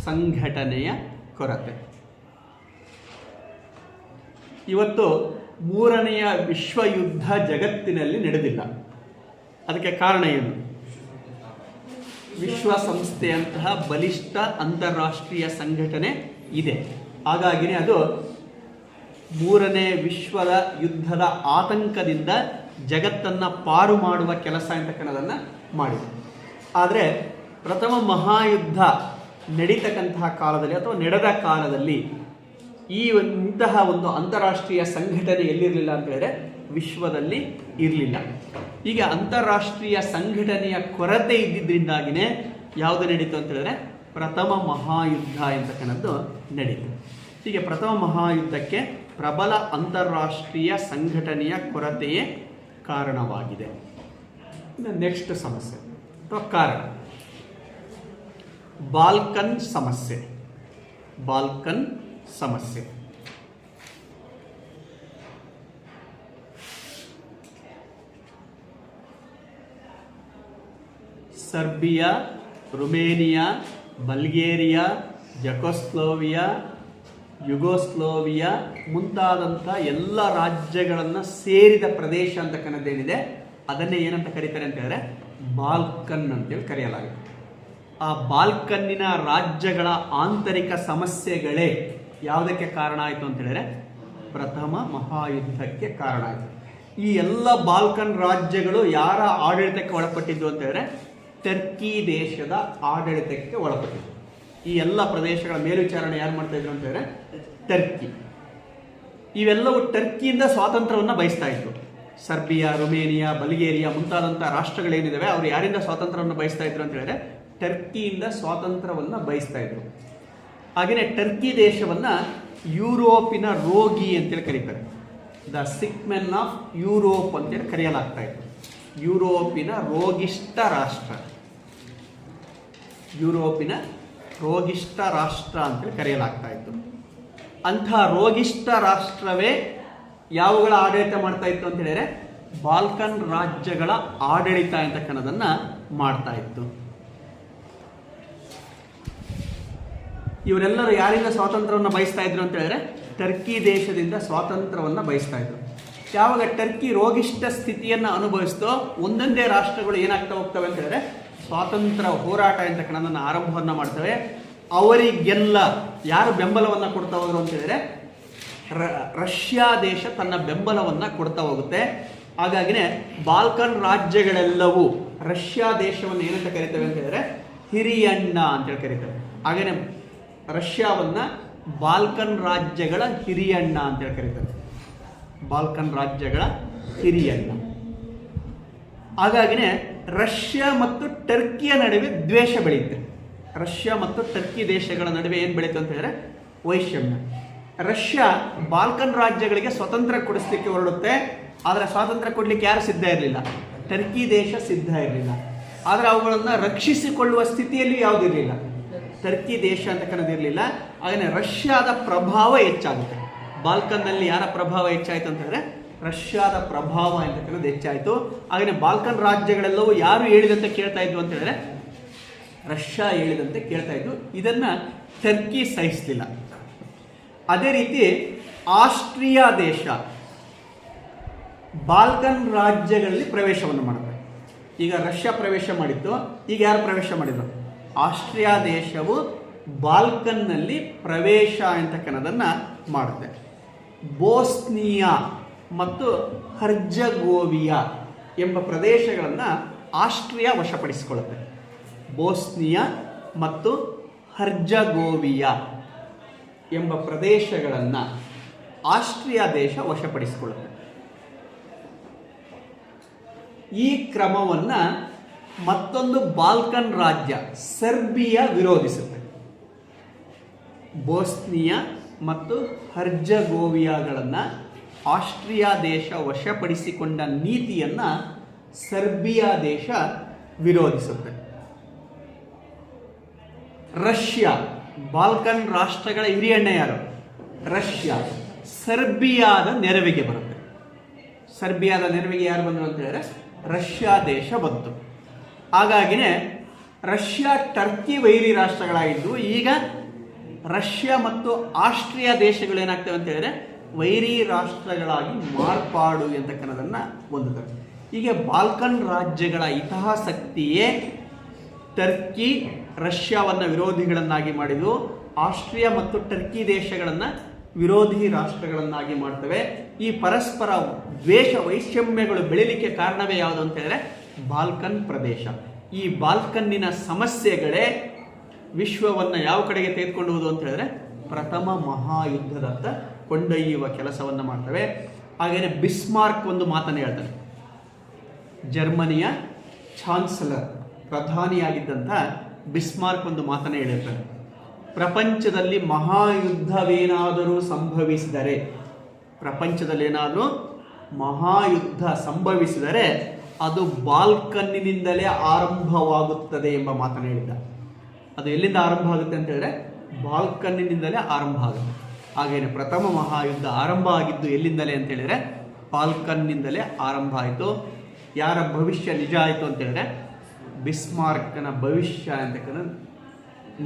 A: ಸಂಘಟನೆಯ ಕೊರತೆ. ಇವತ್ತು 3ನೇ ವಿಶ್ವ ಯುದ್ಧ ಜಗತ್ತಿನಲ್ಲಿ ನಡೆದಿಲ್ಲ. ಅದಕ್ಕೆ ಕಾರಣ ಏನು? ವಿಶ್ವಸಂಸ್ಥೆಯಂತಹ ಬಲಿಷ್ಠ ಅಂತಾರಾಷ್ಟ್ರೀಯ ಸಂಘಟನೆ ಇದೆ. ಹಾಗಾಗಿನೇ ಅದು 3ನೇ ವಿಶ್ವದ ಯುದ್ಧದ ಆತಂಕದಿಂದ ಜಗತ್ತನ್ನು ಪಾರು ಮಾಡುವ ಕೆಲಸ ಅಂತಕ್ಕನ್ನೋದನ್ನು ಮಾಡಿದೆ. ಆದರೆ ಪ್ರಥಮ ಮಹಾಯುದ್ಧ ನಡೀತಕ್ಕಂತಹ ಕಾಲದಲ್ಲಿ ಅಥವಾ ನಡೆದ ಕಾಲದಲ್ಲಿ ಇಂತಹ ಒಂದು ಅಂತಾರಾಷ್ಟ್ರೀಯ ಸಂಘಟನೆ ಎಲ್ಲಿರಲಿಲ್ಲ ಅಂತ ಹೇಳಿದ್ರೆ ವಿಶ್ವದಲ್ಲಿ ಇರಲಿಲ್ಲ. ಈಗ ಅಂತಾರಾಷ್ಟ್ರೀಯ ಸಂಘಟನೆಯ ಕೊರತೆ ಇದ್ದಿದ್ದರಿಂದಾಗಿನೇ ಯಾವುದು ನಡೀತು ಅಂತ ಹೇಳಿದ್ರೆ ಪ್ರಥಮ ಮಹಾಯುದ್ಧ ಅಂತಕ್ಕನ್ನೋದು ನಡೀತು. ಹೀಗೆ ಪ್ರಥಮ ಮಹಾಯುದ್ಧಕ್ಕೆ ಪ್ರಬಲ ಅಂತಾರಾಷ್ಟ್ರೀಯ ಸಂಘಟನೆಯ ಕೊರತೆಯೇ ಕಾರಣವಾಗಿದೆ. ನೆಕ್ಸ್ಟ್ ಸಮಸ್ಯೆ ಅಥವಾ ಕಾರಣ ಬಾಲ್ಕನ್ ಸಮಸ್ಯೆ. ಬಾಲ್ಕನ್ ಸಮಸ್ಯೆ ಸರ್ಬಿಯಾ, ರುಮೇನಿಯಾ, ಬಲ್ಗೇರಿಯಾ, ಜೆಕೋಸ್ಲೋವಿಯಾ, ಯುಗೋಸ್ಲೋವಿಯಾ ಮುಂತಾದಂಥ ಎಲ್ಲ ರಾಜ್ಯಗಳನ್ನು ಸೇರಿದ ಪ್ರದೇಶ ಅಂತಕ್ಕನ್ನೋದೇನಿದೆ ಅದನ್ನೇ ಏನಂತ ಕರೀತಾರೆ ಅಂತ ಹೇಳಿದ್ರೆ ಬಾಲ್ಕನ್ ಅಂತೇಳಿ ಕರೆಯಲಾಗುತ್ತೆ. ಆ ಬಾಲ್ಕನ್ನಿನ ರಾಜ್ಯಗಳ ಆಂತರಿಕ ಸಮಸ್ಯೆಗಳೇ ಯಾವುದಕ್ಕೆ ಕಾರಣ ಆಯಿತು ಅಂತ ಹೇಳಿದ್ರೆ ಪ್ರಥಮ ಮಹಾಯುದ್ಧಕ್ಕೆ ಕಾರಣ ಆಯಿತು. ಈ ಎಲ್ಲ ಬಾಲ್ಕನ್ ರಾಜ್ಯಗಳು ಯಾರ ಆಡಳಿತಕ್ಕೆ ಒಳಪಟ್ಟಿದ್ದು ಅಂತ ಹೇಳಿದ್ರೆ ಟರ್ಕಿ ದೇಶದ ಆಡಳಿತಕ್ಕೆ ಒಳಪಟ್ಟಿದ್ದು. ಈ ಎಲ್ಲ ಪ್ರದೇಶಗಳ ಮೇಲ್ವಿಚಾರಣೆ ಯಾರು ಮಾಡ್ತಾ ಇದ್ರು ಅಂತ ಹೇಳಿದ್ರೆ ಟರ್ಕಿ. ಇವೆಲ್ಲವೂ ಟರ್ಕಿಯಿಂದ ಸ್ವಾತಂತ್ರ್ಯವನ್ನು ಬಯಸ್ತಾ ಇದ್ರು. ಸರ್ಬಿಯಾ, ರುಮೇನಿಯಾ, ಬಲ್ಗೇರಿಯಾ ಮುಂತಾದಂಥ ರಾಷ್ಟ್ರಗಳೇನಿದ್ದಾವೆ ಅವರು ಯಾರಿಂದ ಸ್ವಾತಂತ್ರ್ಯವನ್ನು ಬಯಸ್ತಾ ಇದ್ರು ಅಂತ ಹೇಳಿದ್ರೆ ಟರ್ಕಿಯಿಂದ ಸ್ವಾತಂತ್ರ್ಯವನ್ನು ಬಯಸ್ತಾ ಇದ್ರು. ಹಾಗೆಯೇ ಟರ್ಕಿ ದೇಶವನ್ನು ಯುರೋಪಿನ ರೋಗಿ ಅಂತೇಳಿ ಕರೀತಾರೆ. The sick men of Europe ಅಂತೇಳಿ ಕರೆಯಲಾಗ್ತಾ ಇತ್ತು. ಯುರೋಪಿನ ರೋಗಿಷ್ಠ ರಾಷ್ಟ್ರ, ಯುರೋಪಿನ ರೋಗಿಷ್ಠ ರಾಷ್ಟ್ರ ಅಂತೇಳಿ ಕರೆಯಲಾಗ್ತಾ ಇತ್ತು. ಅಂಥ ರೋಗಿಷ್ಠ ರಾಷ್ಟ್ರವೇ ಯಾವುಗಳ ಆಡಳಿತ ಮಾಡ್ತಾ ಇತ್ತು ಅಂತ ಹೇಳಿದ್ರೆ ಬಾಲ್ಕನ್ ರಾಜ್ಯಗಳ ಆಡಳಿತ ಅಂತಕ್ಕನ್ನೋದನ್ನು ಮಾಡ್ತಾ ಇತ್ತು. ಇವರೆಲ್ಲರೂ ಯಾರಿಂದ ಸ್ವಾತಂತ್ರ್ಯವನ್ನು ಬಯಸ್ತಾ ಇದ್ರು ಅಂತ ಹೇಳಿದ್ರೆ ಟರ್ಕಿ ದೇಶದಿಂದ ಸ್ವಾತಂತ್ರ್ಯವನ್ನು ಬಯಸ್ತಾ ಇದ್ರು. ಯಾವಾಗ ಟರ್ಕಿ ರೋಗಿಷ್ಠ ಸ್ಥಿತಿಯನ್ನು ಅನುಭವಿಸ್ತೋ ಒಂದೊಂದೇ ರಾಷ್ಟ್ರಗಳು ಏನಾಗ್ತಾ ಹೋಗ್ತವೆ ಅಂತ ಹೇಳಿದ್ರೆ ಸ್ವಾತಂತ್ರ್ಯ ಹೋರಾಟ ಅಂತಕ್ಕನ್ನೋದನ್ನು ಆರಂಭವನ್ನು ಮಾಡ್ತವೆ. ಅವರಿಗೆಲ್ಲ ಯಾರು ಬೆಂಬಲವನ್ನು ಕೊಡ್ತಾ ಹೋದ್ರು ಅಂತ ಹೇಳಿದ್ರೆ ರಷ್ಯಾ ದೇಶ ತನ್ನ ಬೆಂಬಲವನ್ನು ಕೊಡ್ತಾ ಹೋಗುತ್ತೆ. ಹಾಗಾಗಿನೇ ಬಾಲ್ಕನ್ ರಾಜ್ಯಗಳೆಲ್ಲವೂ ರಷ್ಯಾ ದೇಶವನ್ನು ಏನಂತ ಕರೀತವೆ ಅಂತ ಹೇಳಿದ್ರೆ ಹಿರಿಯಣ್ಣ ಅಂತೇಳಿ ಕರೀತವೆ. ಹಾಗೆಯೇ ರಷ್ಯಾವನ್ನು ಬಾಲ್ಕನ್ ರಾಜ್ಯಗಳ ಹಿರಿಯಣ್ಣ ಅಂತೇಳಿ ಕರೀತಾರೆ. ಬಾಲ್ಕನ್ ರಾಜ್ಯಗಳ ಹಿರಿಯಣ್ಣ. ಹಾಗಾಗಿನೇ ರಷ್ಯಾ ಮತ್ತು ಟರ್ಕಿಯ ನಡುವೆ ದ್ವೇಷ ಬೆಳೆಯುತ್ತೆ. ರಷ್ಯಾ ಮತ್ತು ಟರ್ಕಿ ದೇಶಗಳ ನಡುವೆ ಏನು ಬೆಳೀತು ಅಂತ ಹೇಳಿದ್ರೆ ವೈಷಮ್ಯ. ರಷ್ಯಾ ಬಾಲ್ಕನ್ ರಾಜ್ಯಗಳಿಗೆ ಸ್ವತಂತ್ರ ಕೊಡಿಸ್ಲಿಕ್ಕೆ ಹೊರಡುತ್ತೆ. ಆದರೆ ಸ್ವಾತಂತ್ರ್ಯ ಕೊಡಲಿಕ್ಕೆ ಯಾರು ಸಿದ್ಧ ಇರಲಿಲ್ಲ? ಟರ್ಕಿ ದೇಶ ಸಿದ್ಧ ಇರಲಿಲ್ಲ. ಆದರೆ ಅವುಗಳನ್ನು ರಕ್ಷಿಸಿಕೊಳ್ಳುವ ಸ್ಥಿತಿಯಲ್ಲಿ ಯಾವುದಿರಲಿಲ್ಲ, ಟರ್ಕಿ ದೇಶ ಅಂತಕ್ಕನ್ನೋದಿರಲಿಲ್ಲ. ಹಾಗೆಯೇ ರಷ್ಯಾದ ಪ್ರಭಾವ ಹೆಚ್ಚಾಗುತ್ತೆ. ಬಾಲ್ಕನ್ನಲ್ಲಿ ಯಾರ ಪ್ರಭಾವ ಹೆಚ್ಚಾಯಿತು ಅಂತ ಹೇಳಿದ್ರೆ ರಷ್ಯಾದ ಪ್ರಭಾವ ಅಂತಕ್ಕನ್ನೋದು ಹೆಚ್ಚಾಯಿತು. ಹಾಗೆಯೇ ಬಾಲ್ಕನ್ ರಾಜ್ಯಗಳೆಲ್ಲವೂ ಯಾರು ಹೇಳಿದಂತೆ ಕೇಳ್ತಾ ಇದ್ವು ಅಂತ ಹೇಳಿದ್ರೆ ರಷ್ಯಾ ಹೇಳಿದಂತೆ ಕೇಳ್ತಾ ಇದ್ದು. ಇದನ್ನು ಟರ್ಕಿ ಸಹಿಸಲಿಲ್ಲ. ಅದೇ ರೀತಿ ಆಸ್ಟ್ರಿಯಾ ದೇಶ ಬಾಲ್ಕನ್ ರಾಜ್ಯಗಳಲ್ಲಿ ಪ್ರವೇಶವನ್ನು ಮಾಡುತ್ತೆ. ಈಗ ರಷ್ಯಾ ಪ್ರವೇಶ ಮಾಡಿತ್ತು, ಈಗ ಯಾರು ಪ್ರವೇಶ ಮಾಡಿದ್ರು? ಆಸ್ಟ್ರಿಯಾ ದೇಶವು ಬಾಲ್ಕನ್ನಲ್ಲಿ ಪ್ರವೇಶ ಅಂತಕ್ಕನ್ನೋದನ್ನು ಮಾಡುತ್ತೆ. ಬೋಸ್ನಿಯಾ ಮತ್ತು ಹರ್ಜಗೋವಿಯಾ ಎಂಬ ಪ್ರದೇಶಗಳನ್ನು ಆಸ್ಟ್ರಿಯಾ ವಶಪಡಿಸಿಕೊಳ್ಳುತ್ತೆ. ಬೋಸ್ನಿಯಾ ಮತ್ತು ಹರ್ಜಗೋವಿಯಾ ಎಂಬ ಪ್ರದೇಶಗಳನ್ನು ಆಸ್ಟ್ರಿಯಾ ದೇಶ ವಶಪಡಿಸಿಕೊಳ್ಳುತ್ತೆ. ಈ ಕ್ರಮವನ್ನು ಮತ್ತೊಂದು ಬಾಲ್ಕನ್ ರಾಜ್ಯ ಸರ್ಬಿಯಾ ವಿರೋಧಿಸುತ್ತೆ. ಬೋಸ್ನಿಯಾ ಮತ್ತು ಹರ್ಜಗೋವಿಯಾಗಳನ್ನು ಆಸ್ಟ್ರಿಯಾ ದೇಶ ವಶಪಡಿಸಿಕೊಂಡ ನೀತಿಯನ್ನು ಸರ್ಬಿಯಾ ದೇಶ ವಿರೋಧಿಸುತ್ತೆ. ರಷ್ಯಾ, ಬಾಲ್ಕನ್ ರಾಷ್ಟ್ರಗಳ ಹಿರಿಯಣ್ಣ ಯಾರು? ರಷ್ಯಾ ಸರ್ಬಿಯಾದ ನೆರವಿಗೆ ಬರುತ್ತೆ. ಸರ್ಬಿಯಾದ ನೆರವಿಗೆ ಯಾರು ಬಂದರು ಅಂತ ಹೇಳಿದ್ರೆ ರಷ್ಯಾ ದೇಶ ಬಂತು. ಹಾಗಾಗಿನೇ ರಷ್ಯಾ ಟರ್ಕಿ ವೈರಿ ರಾಷ್ಟ್ರಗಳಾಗಿದ್ದು, ಈಗ ರಷ್ಯಾ ಮತ್ತು ಆಸ್ಟ್ರಿಯಾ ದೇಶಗಳು ಏನಾಗ್ತವೆ ಅಂತ ಹೇಳಿದ್ರೆ ವೈರಿ ರಾಷ್ಟ್ರಗಳಾಗಿ ಮಾರ್ಪಾಡು ಎಂತಕ್ಕನ್ನೋದನ್ನು ಹೊಂದುತ್ತವೆ. ಹೀಗೆ ಬಾಲ್ಕನ್ ರಾಜ್ಯಗಳ ಹಿತಾಸಕ್ತಿಯೇ ಟರ್ಕಿ ರಷ್ಯಾವನ್ನು ವಿರೋಧಿಗಳನ್ನಾಗಿ ಮಾಡಿದ್ದು, ಆಸ್ಟ್ರಿಯಾ ಮತ್ತು ಟರ್ಕಿ ದೇಶಗಳನ್ನು ವಿರೋಧಿ ರಾಷ್ಟ್ರಗಳನ್ನಾಗಿ ಮಾಡ್ತವೆ. ಈ ಪರಸ್ಪರ ದ್ವೇಷ ವೈಷಮ್ಯಗಳು ಬೆಳೀಲಿಕ್ಕೆ ಕಾರಣವೇ ಯಾವುದು ಅಂತ ಹೇಳಿದ್ರೆ ಬಾಲ್ಕನ್ ಪ್ರದೇಶ. ಈ ಬಾಲ್ಕನ್ನಿನ ಸಮಸ್ಯೆಗಳೇ ವಿಶ್ವವನ್ನು ಯಾವ ಕಡೆಗೆ ತೆಗೆದುಕೊಂಡು ಹೋಗುವುದು ಅಂತ ಹೇಳಿದ್ರೆ ಪ್ರಥಮ ಮಹಾಯುದ್ಧದತ್ತ ಕೊಂಡೊಯ್ಯುವ ಕೆಲಸವನ್ನು ಮಾಡ್ತವೆ. ಹಾಗೆಯೇ ಬಿಸ್ಮಾರ್ಕ್ ಒಂದು ಮಾತನ್ನು ಹೇಳ್ತಾರೆ. ಜರ್ಮನಿಯ ಚಾನ್ಸಲರ್, ಪ್ರಧಾನಿಯಾಗಿದ್ದಂಥ ಬಿಸ್ಮಾರ್ಕ್ ಒಂದು ಮಾತನ್ನು ಹೇಳಿರ್ತಾರೆ. ಪ್ರಪಂಚದಲ್ಲಿ ಮಹಾಯುದ್ಧವೇನಾದರೂ ಸಂಭವಿಸಿದರೆ, ಪ್ರಪಂಚದಲ್ಲೇನಾದರೂ ಮಹಾಯುದ್ಧ ಸಂಭವಿಸಿದರೆ ಅದು ಬಾಲ್ಕನ್ನಿನಿಂದಲೇ ಆರಂಭವಾಗುತ್ತದೆ ಎಂಬ ಮಾತನ್ನು ಹೇಳಿದ್ದ. ಅದು ಎಲ್ಲಿಂದ ಆರಂಭ ಆಗುತ್ತೆ ಅಂತ ಹೇಳಿದ್ರೆ ಬಾಲ್ಕನ್ನಿನಿಂದಲೇ ಆರಂಭ ಆಗುತ್ತೆ. ಹಾಗೇನೆ ಪ್ರಥಮ ಮಹಾಯುದ್ಧ ಆರಂಭ ಆಗಿದ್ದು ಎಲ್ಲಿಂದಲೇ ಅಂತ ಹೇಳಿದ್ರೆ ಬಾಲ್ಕನ್ನಿಂದಲೇ ಆರಂಭ ಆಯಿತು. ಯಾರ ಭವಿಷ್ಯ ನಿಜ ಆಯಿತು ಅಂತ ಹೇಳಿದ್ರೆ ಬಿಸ್ಮಾರ್ಕ್ನ ಭವಿಷ್ಯ ಅಂತಕ್ಕಂಥ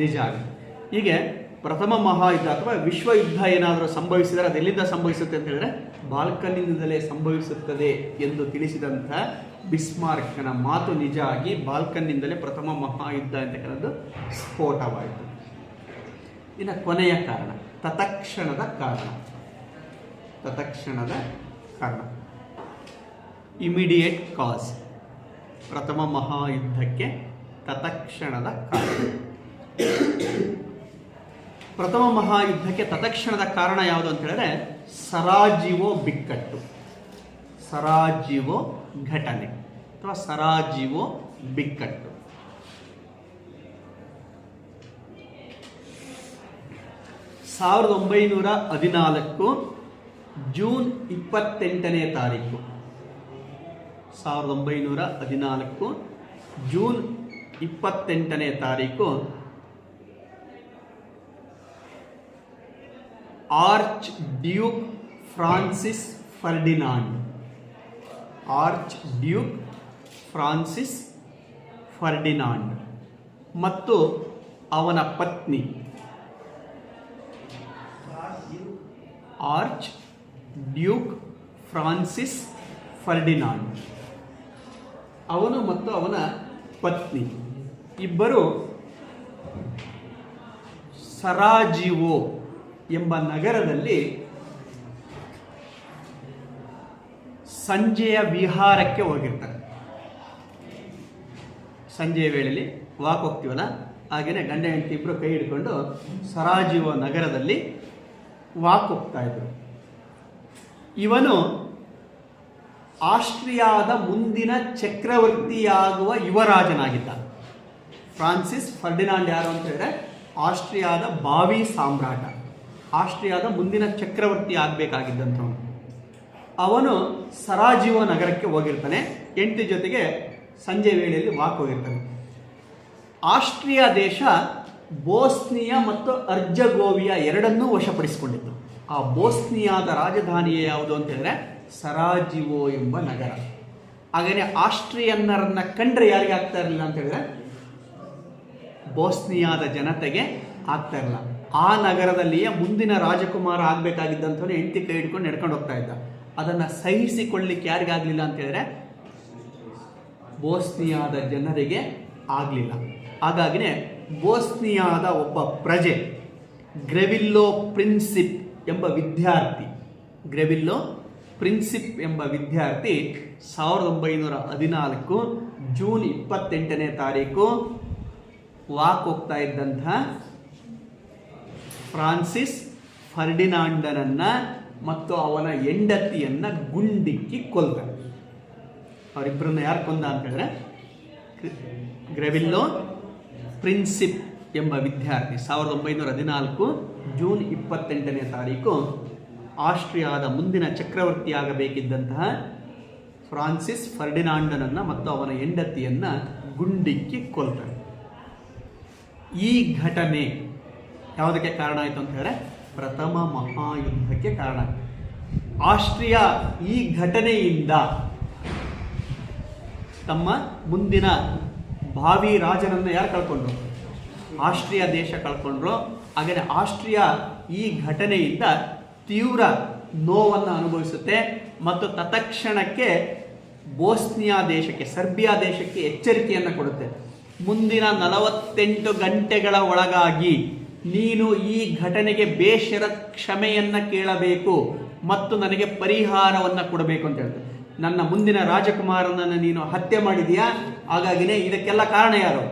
A: ನಿಜ ಆಗುತ್ತೆ. ಹೀಗೆ ಪ್ರಥಮ ಮಹಾಯುದ್ಧ ಅಥವಾ ವಿಶ್ವಯುದ್ಧ ಏನಾದರೂ ಸಂಭವಿಸಿದರೆ ಅದು ಎಲ್ಲಿಂದ ಸಂಭವಿಸುತ್ತೆ ಅಂತ ಹೇಳಿದ್ರೆ ಬಾಲ್ಕನ್ನಿಂದಲೇ ಸಂಭವಿಸುತ್ತದೆ ಎಂದು ತಿಳಿಸಿದಂಥ ಬಿಸ್ಮಾರ್ಕ್ನ ಮಾತು ನಿಜ ಆಗಿ ಬಾಲ್ಕನ್ನಿಂದಲೇ ಪ್ರಥಮ ಮಹಾಯುದ್ಧ ಅಂತಕ್ಕಂಥದ್ದು ಸ್ಫೋಟವಾಯಿತು. ಇನ್ನು ಕೊನೆಯ ಕಾರಣ ತತ್ಕ್ಷಣದ ಕಾರಣ. ತತ್ಕ್ಷಣದ ಕಾರಣ, ಇಮಿಡಿಯೇಟ್ ಕಾಸ್. ಪ್ರಥಮ ಮಹಾಯುದ್ಧಕ್ಕೆ ತತ್ಕ್ಷಣದ ಕಾರಣ. ಪ್ರಥಮ ಮಹಾಯುದ್ಧಕ್ಕೆ ತತ್ಕ್ಷಣದ ಕಾರಣ ಯಾವುದು ಅಂತ ಹೇಳಿದ್ರೆ ಸರಾಜಿವೋ ಬಿಕ್ಕಟ್ಟು, ಸರಾಜಿವೋ ಘಟನೆ ಅಥವಾ ಸರಾಜಿವೋ ಬಿಕ್ಕಟ್ಟು. ಸಾವಿರದ 1914 ಜೂನ್ 28ನೇ ತಾರೀಕು, 1914 ಜೂನ್ 28ನೇ ತಾರೀಕು arch Duke Francis Ferdinand, arch Duke Francis Ferdinand ಮತ್ತು ಅವನ ಪತ್ನಿ ಆರ್ಚ್ ಡ್ಯೂಕ್ ಫ್ರಾನ್ಸಿಸ್ ಫರ್ಡಿನಾಂಡ್, ಅವನು ಮತ್ತು ಅವನ ಪತ್ನಿ ಇಬ್ಬರು ಸರಾಜಿವೋ ಎಂಬ ನಗರದಲ್ಲಿ ಸಂಜೆಯ ವಿಹಾರಕ್ಕೆ ಹೋಗಿರ್ತಾರೆ. ಸಂಜೆಯ ವೇಳೆಯಲ್ಲಿ ವಾಕ್ ಹೋಗ್ತೀವಲ್ಲ, ಹಾಗೆಯೇ ಗಂಡ ಹೆಂಡತಿ ಇಬ್ಬರು ಕೈ ಹಿಡ್ಕೊಂಡು ಸರಾಜಿವೋ ನಗರದಲ್ಲಿ ವಾಕ್ ಹೋಗ್ತಾ ಇದ್ರು. ಇವನು ಆಸ್ಟ್ರಿಯಾದ ಮುಂದಿನ ಚಕ್ರವರ್ತಿಯಾಗುವ ಯುವರಾಜನಾಗಿದ್ದ. ಫ್ರಾನ್ಸಿಸ್ ಫರ್ಡಿನಾಂಡ್ ಯಾರು ಅಂತ ಹೇಳಿದ್ರೆ ಆಸ್ಟ್ರಿಯಾದ ಭಾವಿ ಸಾಮ್ರಾಟ, ಆಸ್ಟ್ರಿಯಾದ ಮುಂದಿನ ಚಕ್ರವರ್ತಿ ಆಗಬೇಕಾಗಿದ್ದಂಥವನು. ಅವನು ಸರಾಜಿವೋ ನಗರಕ್ಕೆ ಹೋಗಿರ್ತಾನೆ, ಹೆಂಡತಿ ಜೊತೆಗೆ ಸಂಜೆ ವೇಳೆಯಲ್ಲಿ ವಾಕ್ ಹೋಗಿರ್ತಾನೆ. ಆಸ್ಟ್ರಿಯಾ ದೇಶ ಬೋಸ್ನಿಯಾ ಮತ್ತು ಹರ್ಜಗೋವಿಯಾ ಎರಡನ್ನೂ ವಶಪಡಿಸಿಕೊಂಡಿತ್ತು. ಆ ಬೋಸ್ನಿಯಾದ ರಾಜಧಾನಿ ಯಾವುದು ಅಂತ ಹೇಳಿದ್ರೆ ಸರಾಜಿವೋ ಎಂಬ ನಗರ. ಹಾಗೆಯೇ ಆಸ್ಟ್ರಿಯನ್ನರನ್ನ ಕಂಡ್ರೆ ಯಾರಿಗೆ ಆಗ್ತಾ ಇರಲಿಲ್ಲ ಅಂತ ಹೇಳಿದ್ರೆ ಬೋಸ್ನಿಯಾದ ಜನತೆಗೆ ಆಗ್ತಾ ಇರಲ್ಲ. ಆ ನಗರದಲ್ಲಿಯೇ ಮುಂದಿನ ರಾಜಕುಮಾರ ಆಗಬೇಕಾಗಿದ್ದಂಥವನು ಹೆಂಡತಿ ಕೈ ಹಿಡ್ಕೊಂಡು ನಡ್ಕೊಂಡು ಹೋಗ್ತಾ ಇದ್ದ. ಅದನ್ನು ಸಹಿಸಿಕೊಳ್ಳಿಕ್ಕೆ ಯಾರಿಗಾಗಲಿಲ್ಲ ಅಂತ ಹೇಳಿದ್ರೆ ಬೋಸ್ನಿಯಾದ ಜನರಿಗೆ ಆಗಲಿಲ್ಲ. ಹಾಗಾಗಿನೇ ಬೋಸ್ನಿಯಾದ ಒಬ್ಬ ಪ್ರಜೆ ಗ್ರೆವಿಲ್ಲೋ ಪ್ರಿನ್ಸಿಪ್ ಎಂಬ ವಿದ್ಯಾರ್ಥಿ 1914 ಜೂನ್ 28ನೇ ತಾರೀಕು ವಾಕ್ ಹೋಗ್ತಾ ಇದ್ದಂತಹ ಫ್ರಾನ್ಸಿಸ್ ಫರ್ಡಿನಾಂಡನನ್ನ ಮತ್ತು ಅವನ ಹೆಂಡತಿಯನ್ನ ಗುಂಡಿಕ್ಕಿ ಕೊಲ್ದ. ಅವರಿಬ್ಬರನ್ನ ಯಾರು ಕೊಂದ ಅಂತ ಹೇಳಿದ್ರೆ ಗ್ರೆವಿಲ್ಲೋ ಪ್ರಿನ್ಸಿಪ್ ಎಂಬ ವಿದ್ಯಾರ್ಥಿ 1914 ಜೂನ್ 28ನೇ ತಾರೀಕು ಆಸ್ಟ್ರಿಯಾದ ಮುಂದಿನ ಚಕ್ರವರ್ತಿಯಾಗಬೇಕಿದ್ದಂತಹ ಫ್ರಾನ್ಸಿಸ್ ಫರ್ಡಿನಾಂಡನನ್ನ ಮತ್ತು ಅವನ ಹೆಂಡತಿಯನ್ನ ಗುಂಡಿಕ್ಕಿ ಕೊಲ್ತಾರೆ. ಈ ಘಟನೆ ಯಾವುದಕ್ಕೆ ಕಾರಣ ಆಯಿತು ಅಂತ ಹೇಳಿದ್ರೆ ಪ್ರಥಮ ಮಹಾಯುದ್ಧಕ್ಕೆ ಕಾರಣ. ಆಸ್ಟ್ರಿಯಾ ಈ ಘಟನೆಯಿಂದ ತಮ್ಮ ಮುಂದಿನ ಭಾವಿ ರಾಜನನ್ನು ಯಾರು ಕಳ್ಕೊಂಡ್ರು? ಆಸ್ಟ್ರಿಯಾ ದೇಶ ಕಳ್ಕೊಂಡ್ರು. ಹಾಗೆಯೇ ಆಸ್ಟ್ರಿಯಾ ಈ ಘಟನೆಯಿಂದ ತೀವ್ರ ನೋವನ್ನು ಅನುಭವಿಸುತ್ತೆ ಮತ್ತು ತತ್ಕ್ಷಣಕ್ಕೆ ಬೋಸ್ನಿಯಾ ದೇಶಕ್ಕೆ, ಸರ್ಬಿಯಾ ದೇಶಕ್ಕೆ ಎಚ್ಚರಿಕೆಯನ್ನು ಕೊಡುತ್ತೆ. ಮುಂದಿನ 48 ಗಂಟೆಗಳ ಒಳಗಾಗಿ ನೀನು ಈ ಘಟನೆಗೆ ಬೇಷರ ಕ್ಷಮೆಯನ್ನು ಕೇಳಬೇಕು ಮತ್ತು ನನಗೆ ಪರಿಹಾರವನ್ನು ಕೊಡಬೇಕು ಅಂತ ಹೇಳ್ತಾರೆ. ನನ್ನ ಮುಂದಿನ ರಾಜಕುಮಾರನನ್ನು ನೀನು ಹತ್ಯೆ ಮಾಡಿದೀಯಾ, ಹಾಗಾಗಿನೇ ಇದಕ್ಕೆಲ್ಲ ಕಾರಣ ಯಾರು?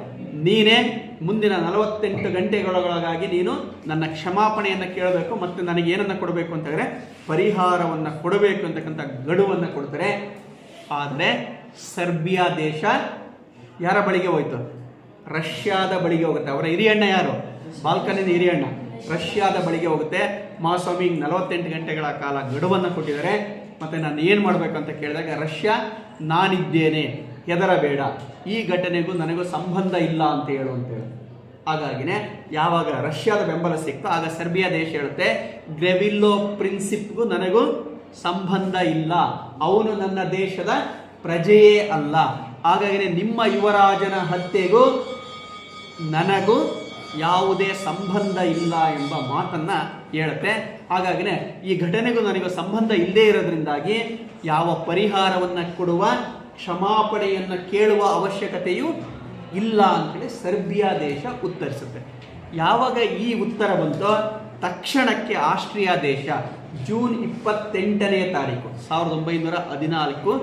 A: ನೀನೇ. ಮುಂದಿನ 48 ಗಂಟೆಗಳೊಳಗಾಗಿ ನೀನು ನನ್ನ ಕ್ಷಮಾಪಣೆಯನ್ನು ಕೇಳಬೇಕು ಮತ್ತು ನನಗೆ ಏನನ್ನು ಕೊಡಬೇಕು ಅಂತ ಹೇಳಿದ್ರೆ ಪರಿಹಾರವನ್ನು ಕೊಡಬೇಕು ಅಂತಕ್ಕಂಥ ಗಡುವನ್ನು ಕೊಡ್ತಾರೆ. ಆದರೆ ಸರ್ಬಿಯಾ ದೇಶ ಯಾರ ಬಳಿಗೆ ಹೋಯ್ತು? ರಷ್ಯಾದ ಬಳಿಗೆ ಹೋಗುತ್ತೆ. ಅವರ ಹಿರಿಯಣ್ಣ ಯಾರು? ಬಾಲ್ಕನಿನ ಹಿರಿಯಣ್ಣ ರಷ್ಯಾದ ಬಳಿಗೆ ಹೋಗುತ್ತೆ. ಮಹಾಸ್ವಾಮಿ 48 ಗಂಟೆಗಳ ಕಾಲ ಗಡುವನ್ನು ಕೊಟ್ಟಿದ್ದಾರೆ ಮತ್ತು ನಾನು ಏನು ಮಾಡಬೇಕು ಅಂತ ಕೇಳಿದಾಗ ರಷ್ಯಾ ನಾನಿದ್ದೇನೆ, ಹೆದರಬೇಡ, ಈ ಘಟನೆಗೂ ನನಗೂ ಸಂಬಂಧ ಇಲ್ಲ ಅಂತ ಹೇಳು ಅಂತೇಳಿ. ಹಾಗಾಗಿನೇ ಯಾವಾಗ ರಷ್ಯಾದ ಬೆಂಬಲ ಸಿಕ್ತೋ ಆಗ ಸರ್ಬಿಯಾ ದೇಶ ಹೇಳುತ್ತೆ ಗ್ರೆವಿಲ್ಲೋ ಪ್ರಿನ್ಸಿಪ್ಗೂ ನನಗೂ ಸಂಬಂಧ ಇಲ್ಲ, ಅವನು ನನ್ನ ದೇಶದ ಪ್ರಜೆಯೇ ಅಲ್ಲ, ಹಾಗಾಗಿನೇ ನಿಮ್ಮ ಯುವರಾಜನ ಹತ್ಯೆಗೂ ನನಗೂ ಯಾವುದೇ ಸಂಬಂಧ ಇಲ್ಲ ಎಂಬ ಮಾತನ್ನ ಹೇಳುತ್ತೆ. ಹಾಗಾಗಿನೇ ಈ ಘಟನೆಗೂ ನನಗೂ ಸಂಬಂಧ ಇಲ್ಲದೇ ಇರೋದ್ರಿಂದಾಗಿ ಯಾವ ಪರಿಹಾರವನ್ನು ಕೊಡುವ, ಕ್ಷಮಾಪಣೆಯನ್ನು ಕೇಳುವ ಅವಶ್ಯಕತೆಯೂ ಇಲ್ಲ ಅಂತೇಳಿ ಸರ್ಬಿಯಾ ದೇಶ ಉತ್ತರಿಸುತ್ತೆ. ಯಾವಾಗ ಈ ಉತ್ತರ ಬಂತೋ ತಕ್ಷಣಕ್ಕೆ ಆಸ್ಟ್ರಿಯಾ ದೇಶ ಜೂನ್ 28ನೇ ತಾರೀಕು 1914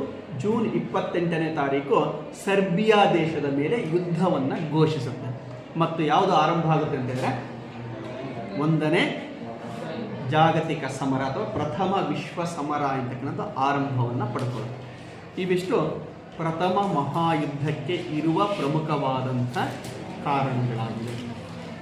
A: ಜೂನ್ 28ನೇ ತಾರೀಕು ಸರ್ಬಿಯಾ ದೇಶದ ಮೇಲೆ ಯುದ್ಧವನ್ನು ಘೋಷಿಸುತ್ತೆ. ಮತ್ತು ಯಾವುದು ಆರಂಭ ಆಗುತ್ತೆ ಅಂತಂದರೆ 1ನೇ ಜಾಗತಿಕ ಸಮರ ಅಥವಾ ಪ್ರಥಮ ವಿಶ್ವ ಸಮರ ಅಂತಕ್ಕಂಥ ಆರಂಭವನ್ನು ಪಡ್ಕೊಳ್ಳುತ್ತೆ. ಇವಿಷ್ಟು ಪ್ರಥಮ ಮಹಾಯುದ್ಧಕ್ಕೆ ಇರುವ ಪ್ರಮುಖವಾದಂಥ ಕಾರಣಗಳಾಗಿವೆ.